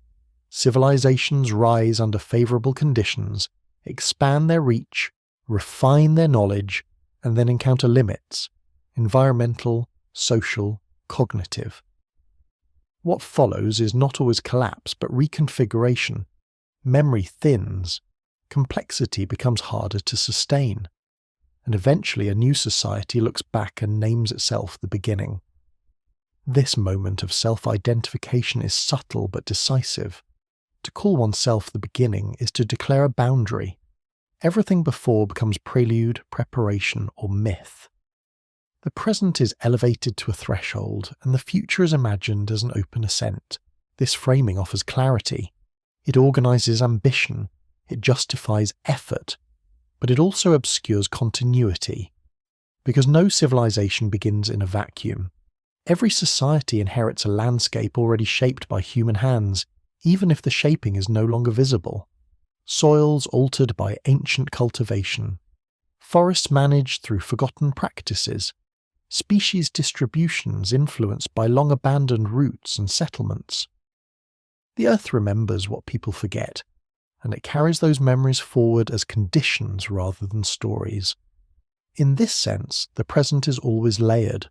Civilizations rise under favourable conditions, expand their reach, refine their knowledge, and then encounter limits, environmental, social, cognitive. What follows is not always collapse, but reconfiguration. Memory thins, complexity becomes harder to sustain, and eventually a new society looks back and names itself the beginning. This moment of self-identification is subtle but decisive. To call oneself the beginning is to declare a boundary. Everything before becomes prelude, preparation, or myth. The present is elevated to a threshold, and the future is imagined as an open ascent. This framing offers clarity. It organizes ambition. It justifies effort. But it also obscures continuity. Because no civilization begins in a vacuum. Every society inherits a landscape already shaped by human hands, even if the shaping is no longer visible. Soils altered by ancient cultivation. Forests managed through forgotten practices. Species distributions influenced by long-abandoned routes and settlements. The Earth remembers what people forget, and it carries those memories forward as conditions rather than stories. In this sense, the present is always layered.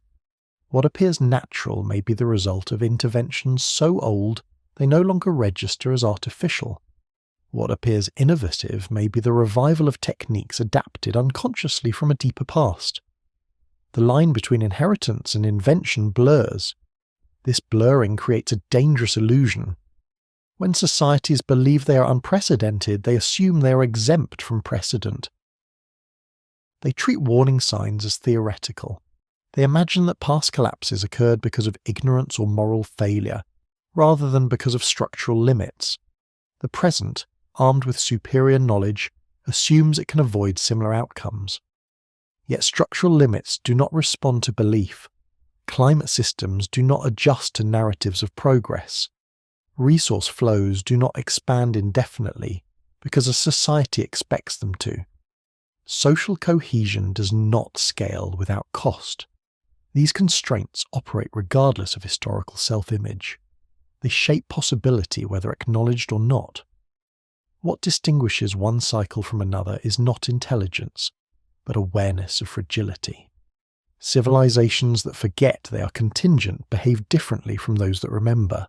What appears natural may be the result of interventions so old they no longer register as artificial. What appears innovative may be the revival of techniques adapted unconsciously from a deeper past. The line between inheritance and invention blurs. This blurring creates a dangerous illusion. When societies believe they are unprecedented, they assume they are exempt from precedent. They treat warning signs as theoretical. They imagine that past collapses occurred because of ignorance or moral failure, rather than because of structural limits. The present, armed with superior knowledge, assumes it can avoid similar outcomes. Yet structural limits do not respond to belief. Climate systems do not adjust to narratives of progress. Resource flows do not expand indefinitely because a society expects them to. Social cohesion does not scale without cost. These constraints operate regardless of historical self-image. They shape possibility whether acknowledged or not. What distinguishes one cycle from another is not intelligence, but awareness of fragility. Civilizations that forget they are contingent behave differently from those that remember.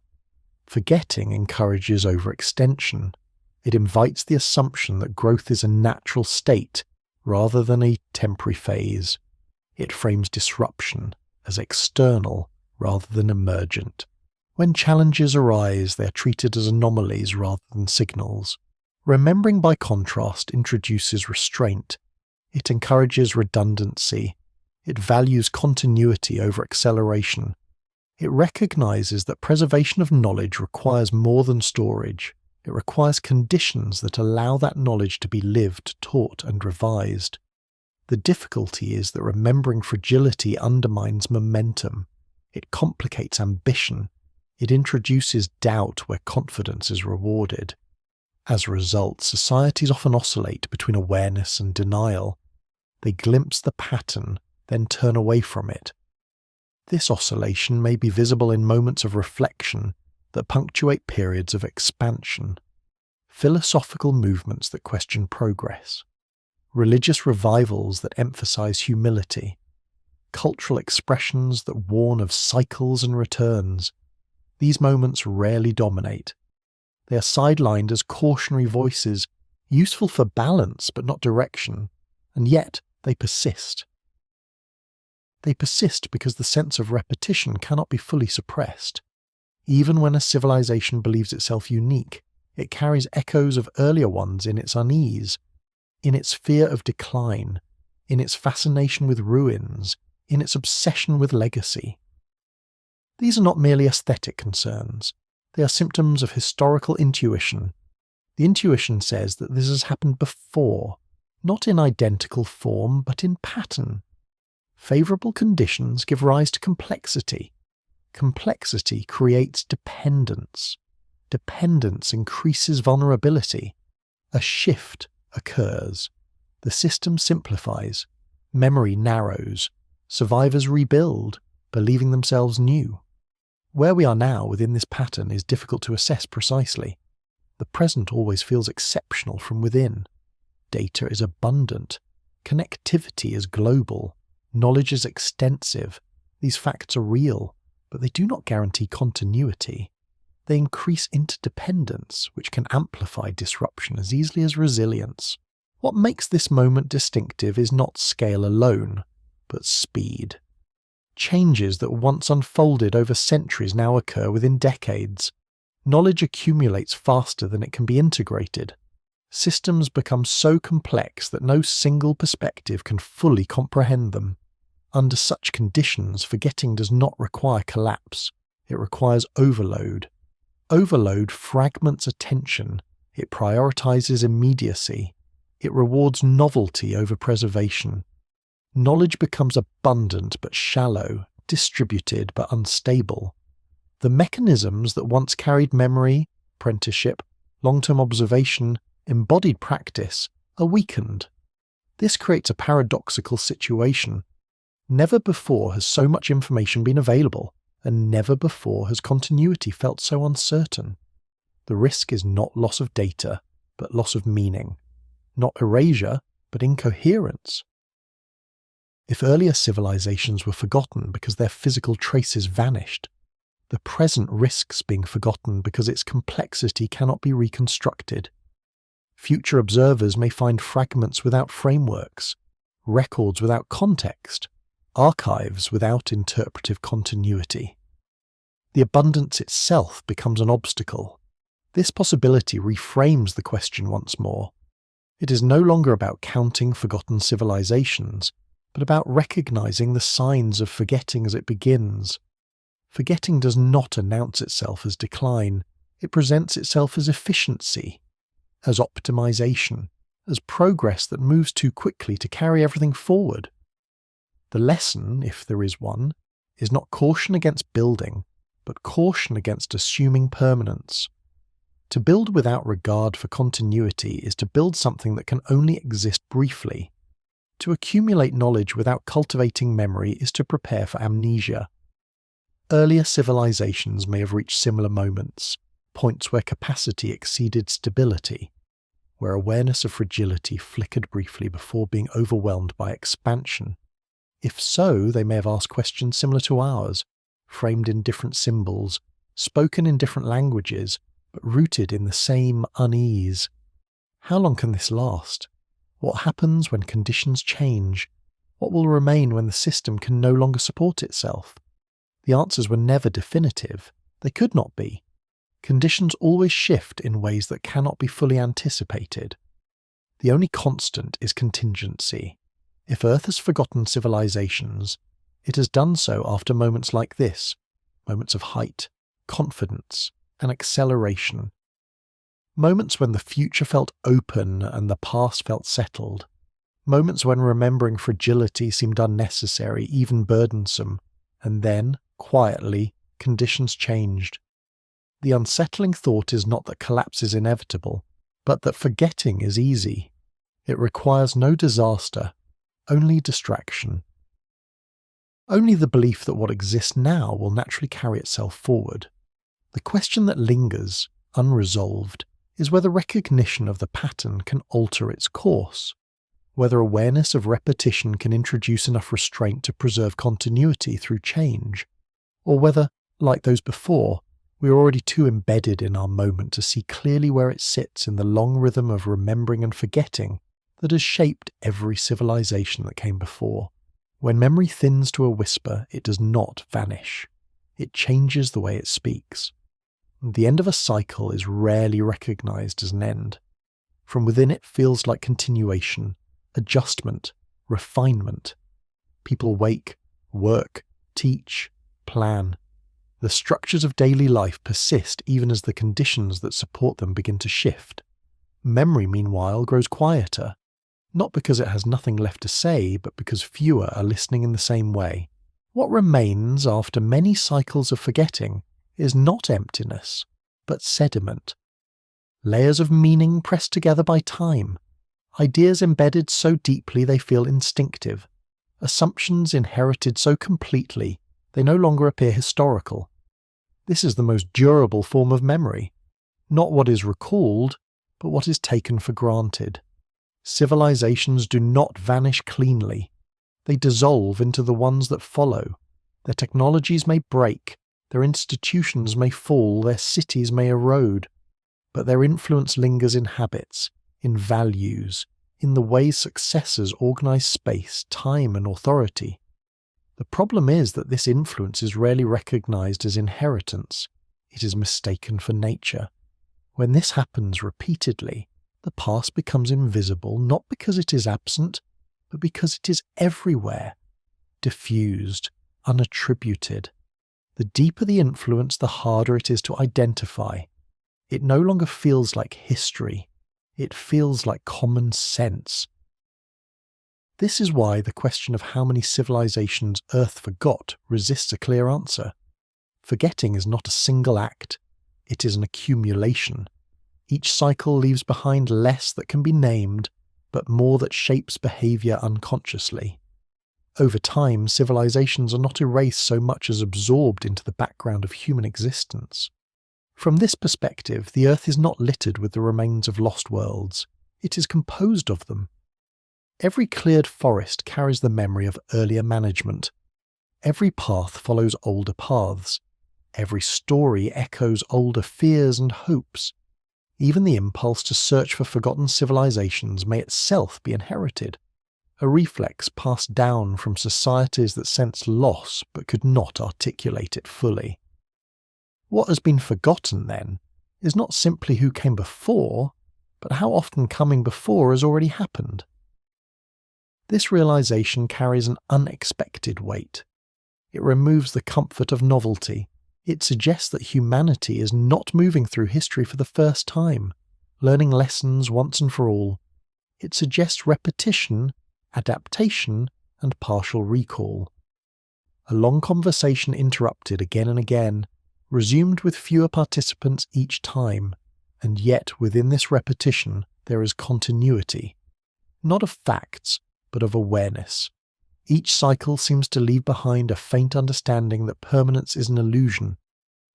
Forgetting encourages overextension. It invites the assumption that growth is a natural state rather than a temporary phase. It frames disruption as external rather than emergent. When challenges arise, they are treated as anomalies rather than signals. Remembering, by contrast, introduces restraint. It encourages redundancy. It values continuity over acceleration. It recognizes that preservation of knowledge requires more than storage. It requires conditions that allow that knowledge to be lived, taught, and revised. The difficulty is that remembering fragility undermines momentum. It complicates ambition. It introduces doubt where confidence is rewarded. As a result, societies often oscillate between awareness and denial. They glimpse the pattern, then turn away from it. This oscillation may be visible in moments of reflection that punctuate periods of expansion, philosophical movements that question progress, religious revivals that emphasize humility, cultural expressions that warn of cycles and returns. These moments rarely dominate. They are sidelined as cautionary voices, useful for balance but not direction, and yet they persist. They persist because the sense of repetition cannot be fully suppressed. Even when a civilization believes itself unique, it carries echoes of earlier ones in its unease, in its fear of decline, in its fascination with ruins, in its obsession with legacy. These are not merely aesthetic concerns. They are symptoms of historical intuition. The intuition says that this has happened before, not in identical form, but in pattern. Favourable conditions give rise to complexity. Complexity creates dependence. Dependence increases vulnerability. A shift occurs. The system simplifies. Memory narrows. Survivors rebuild, believing themselves new. Where we are now within this pattern is difficult to assess precisely. The present always feels exceptional from within. Data is abundant. Connectivity is global. Knowledge is extensive. These facts are real, but they do not guarantee continuity. They increase interdependence, which can amplify disruption as easily as resilience. What makes this moment distinctive is not scale alone, but speed. Changes that once unfolded over centuries now occur within decades. Knowledge accumulates faster than it can be integrated. Systems become so complex that no single perspective can fully comprehend them. Under such conditions, forgetting does not require collapse. It requires overload. Overload fragments attention. It prioritizes immediacy. It rewards novelty over preservation. Knowledge becomes abundant but shallow, distributed but unstable. The mechanisms that once carried memory, apprenticeship, long-term observation, embodied practice, are weakened. This creates a paradoxical situation. Never before has so much information been available, and never before has continuity felt so uncertain. The risk is not loss of data, but loss of meaning. Not erasure, but incoherence. If earlier civilizations were forgotten because their physical traces vanished, the present risks being forgotten because its complexity cannot be reconstructed. Future observers may find fragments without frameworks, records without context, archives without interpretive continuity. The abundance itself becomes an obstacle. This possibility reframes the question once more. It is no longer about counting forgotten civilizations, but about recognizing the signs of forgetting as it begins. Forgetting does not announce itself as decline. It presents itself as efficiency, as optimization, as progress that moves too quickly to carry everything forward. The lesson, if there is one, is not caution against building, but caution against assuming permanence. To build without regard for continuity is to build something that can only exist briefly. To accumulate knowledge without cultivating memory is to prepare for amnesia. Earlier civilizations may have reached similar moments, points where capacity exceeded stability, where awareness of fragility flickered briefly before being overwhelmed by expansion. If so, they may have asked questions similar to ours, framed in different symbols, spoken in different languages, but rooted in the same unease. How long can this last? What happens when conditions change? What will remain when the system can no longer support itself? The answers were never definitive. They could not be. Conditions always shift in ways that cannot be fully anticipated. The only constant is contingency. If Earth has forgotten civilizations, it has done so after moments like this, moments of height, confidence, and acceleration. Moments when the future felt open and the past felt settled. Moments when remembering fragility seemed unnecessary, even burdensome, and then, quietly, conditions changed. The unsettling thought is not that collapse is inevitable, but that forgetting is easy. It requires no disaster, only distraction. Only the belief that what exists now will naturally carry itself forward. The question that lingers, unresolved, is whether recognition of the pattern can alter its course, whether awareness of repetition can introduce enough restraint to preserve continuity through change, or whether, like those before, we are already too embedded in our moment to see clearly where it sits in the long rhythm of remembering and forgetting that has shaped every civilization that came before. When memory thins to a whisper, it does not vanish. It changes the way it speaks. The end of a cycle is rarely recognized as an end. From within it feels like continuation, adjustment, refinement. People wake, work, teach, plan. The structures of daily life persist even as the conditions that support them begin to shift. Memory, meanwhile, grows quieter, not because it has nothing left to say, but because fewer are listening in the same way. What remains after many cycles of forgetting is not emptiness, but sediment. Layers of meaning pressed together by time, ideas embedded so deeply they feel instinctive, assumptions inherited so completely they no longer appear historical. This is the most durable form of memory, not what is recalled, but what is taken for granted. Civilizations do not vanish cleanly. They dissolve into the ones that follow. Their technologies may break, their institutions may fall, their cities may erode, but their influence lingers in habits, in values, in the ways successors organize space, time, and authority. The problem is that this influence is rarely recognized as inheritance. It is mistaken for nature. When this happens repeatedly, the past becomes invisible not because it is absent, but because it is everywhere, diffused, unattributed. The deeper the influence, the harder it is to identify. It no longer feels like history. It feels like common sense. This is why the question of how many civilizations Earth forgot resists a clear answer. Forgetting is not a single act. It is an accumulation. Each cycle leaves behind less that can be named, but more that shapes behavior unconsciously. Over time, civilizations are not erased so much as absorbed into the background of human existence. From this perspective, the Earth is not littered with the remains of lost worlds. It is composed of them. Every cleared forest carries the memory of earlier management. Every path follows older paths. Every story echoes older fears and hopes. Even the impulse to search for forgotten civilizations may itself be inherited, a reflex passed down from societies that sensed loss but could not articulate it fully. What has been forgotten, then, is not simply who came before, but how often coming before has already happened. This realization carries an unexpected weight. It removes the comfort of novelty. It suggests that humanity is not moving through history for the first time, learning lessons once and for all. It suggests repetition, adaptation, and partial recall. A long conversation interrupted again and again, resumed with fewer participants each time, and yet within this repetition there is continuity, not of facts, but of awareness. Each cycle seems to leave behind a faint understanding that permanence is an illusion,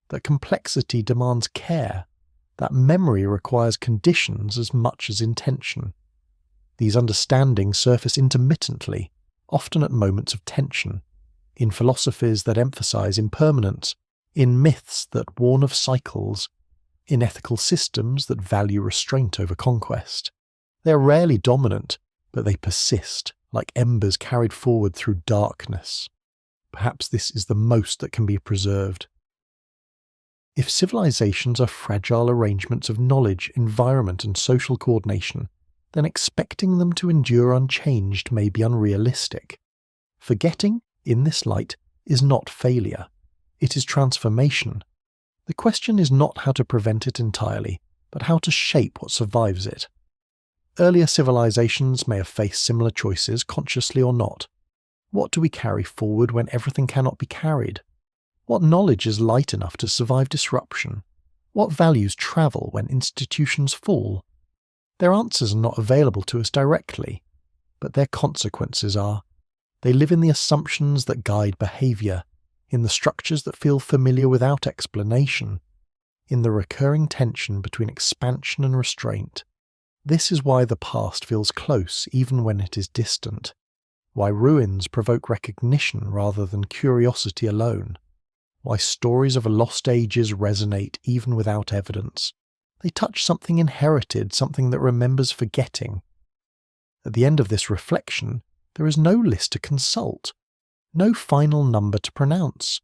that complexity demands care, that memory requires conditions as much as intention. These understandings surface intermittently, often at moments of tension, in philosophies that emphasize impermanence, in myths that warn of cycles, in ethical systems that value restraint over conquest. They are rarely dominant, but they persist, like embers carried forward through darkness. Perhaps this is the most that can be preserved. If civilizations are fragile arrangements of knowledge, environment, and social coordination, then expecting them to endure unchanged may be unrealistic. Forgetting, in this light, is not failure. It is transformation. The question is not how to prevent it entirely, but how to shape what survives it. Earlier civilizations may have faced similar choices, consciously or not. What do we carry forward when everything cannot be carried? What knowledge is light enough to survive disruption? What values travel when institutions fall? Their answers are not available to us directly, but their consequences are. They live in the assumptions that guide behavior, in the structures that feel familiar without explanation, in the recurring tension between expansion and restraint. This is why the past feels close even when it is distant, why ruins provoke recognition rather than curiosity alone, why stories of lost ages resonate even without evidence. They touch something inherited, something that remembers forgetting. At the end of this reflection, there is no list to consult, no final number to pronounce.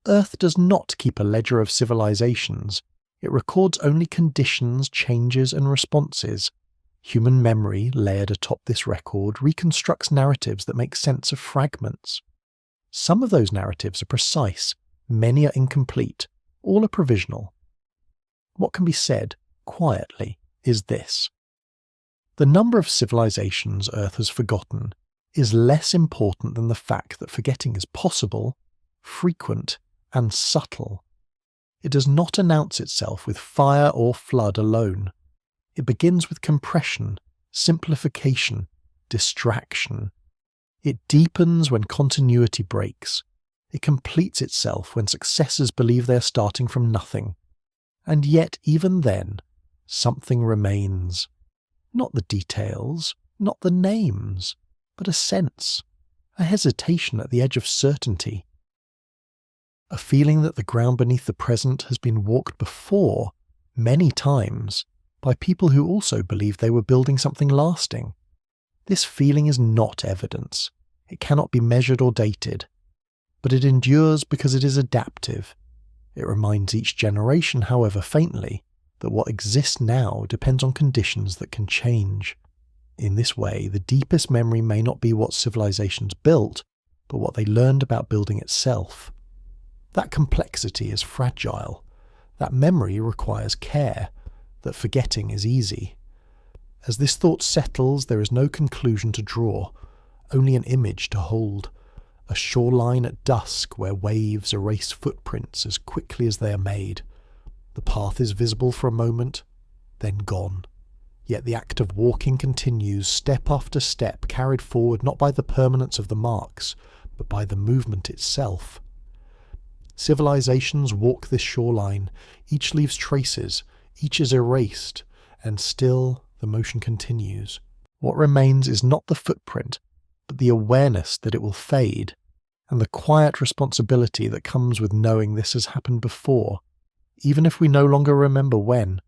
Earth does not keep a ledger of civilizations. It records only conditions, changes, and responses. Human memory, layered atop this record, reconstructs narratives that make sense of fragments. Some of those narratives are precise, many are incomplete, all are provisional. What can be said, quietly, is this. The number of civilizations Earth has forgotten is less important than the fact that forgetting is possible, frequent, and subtle. It does not announce itself with fire or flood alone. It begins with compression, simplification, distraction. It deepens when continuity breaks. It completes itself when successors believe they are starting from nothing. And yet, even then, something remains. Not the details, not the names, but a sense, a hesitation at the edge of certainty. A feeling that the ground beneath the present has been walked before, many times, by people who also believed they were building something lasting. This feeling is not evidence. It cannot be measured or dated. But it endures because it is adaptive. It reminds each generation, however faintly, that what exists now depends on conditions that can change. In this way, the deepest memory may not be what civilizations built, but what they learned about building itself. That complexity is fragile. That memory requires care. That forgetting is easy. As this thought settles, there is no conclusion to draw, only an image to hold. A shoreline at dusk where waves erase footprints as quickly as they are made. The path is visible for a moment, then gone. Yet the act of walking continues, step after step, carried forward not by the permanence of the marks, but by the movement itself. Civilizations walk this shoreline, each leaves traces, each is erased, and still the motion continues. What remains is not the footprint, but the awareness that it will fade, and the quiet responsibility that comes with knowing this has happened before, even if we no longer remember when.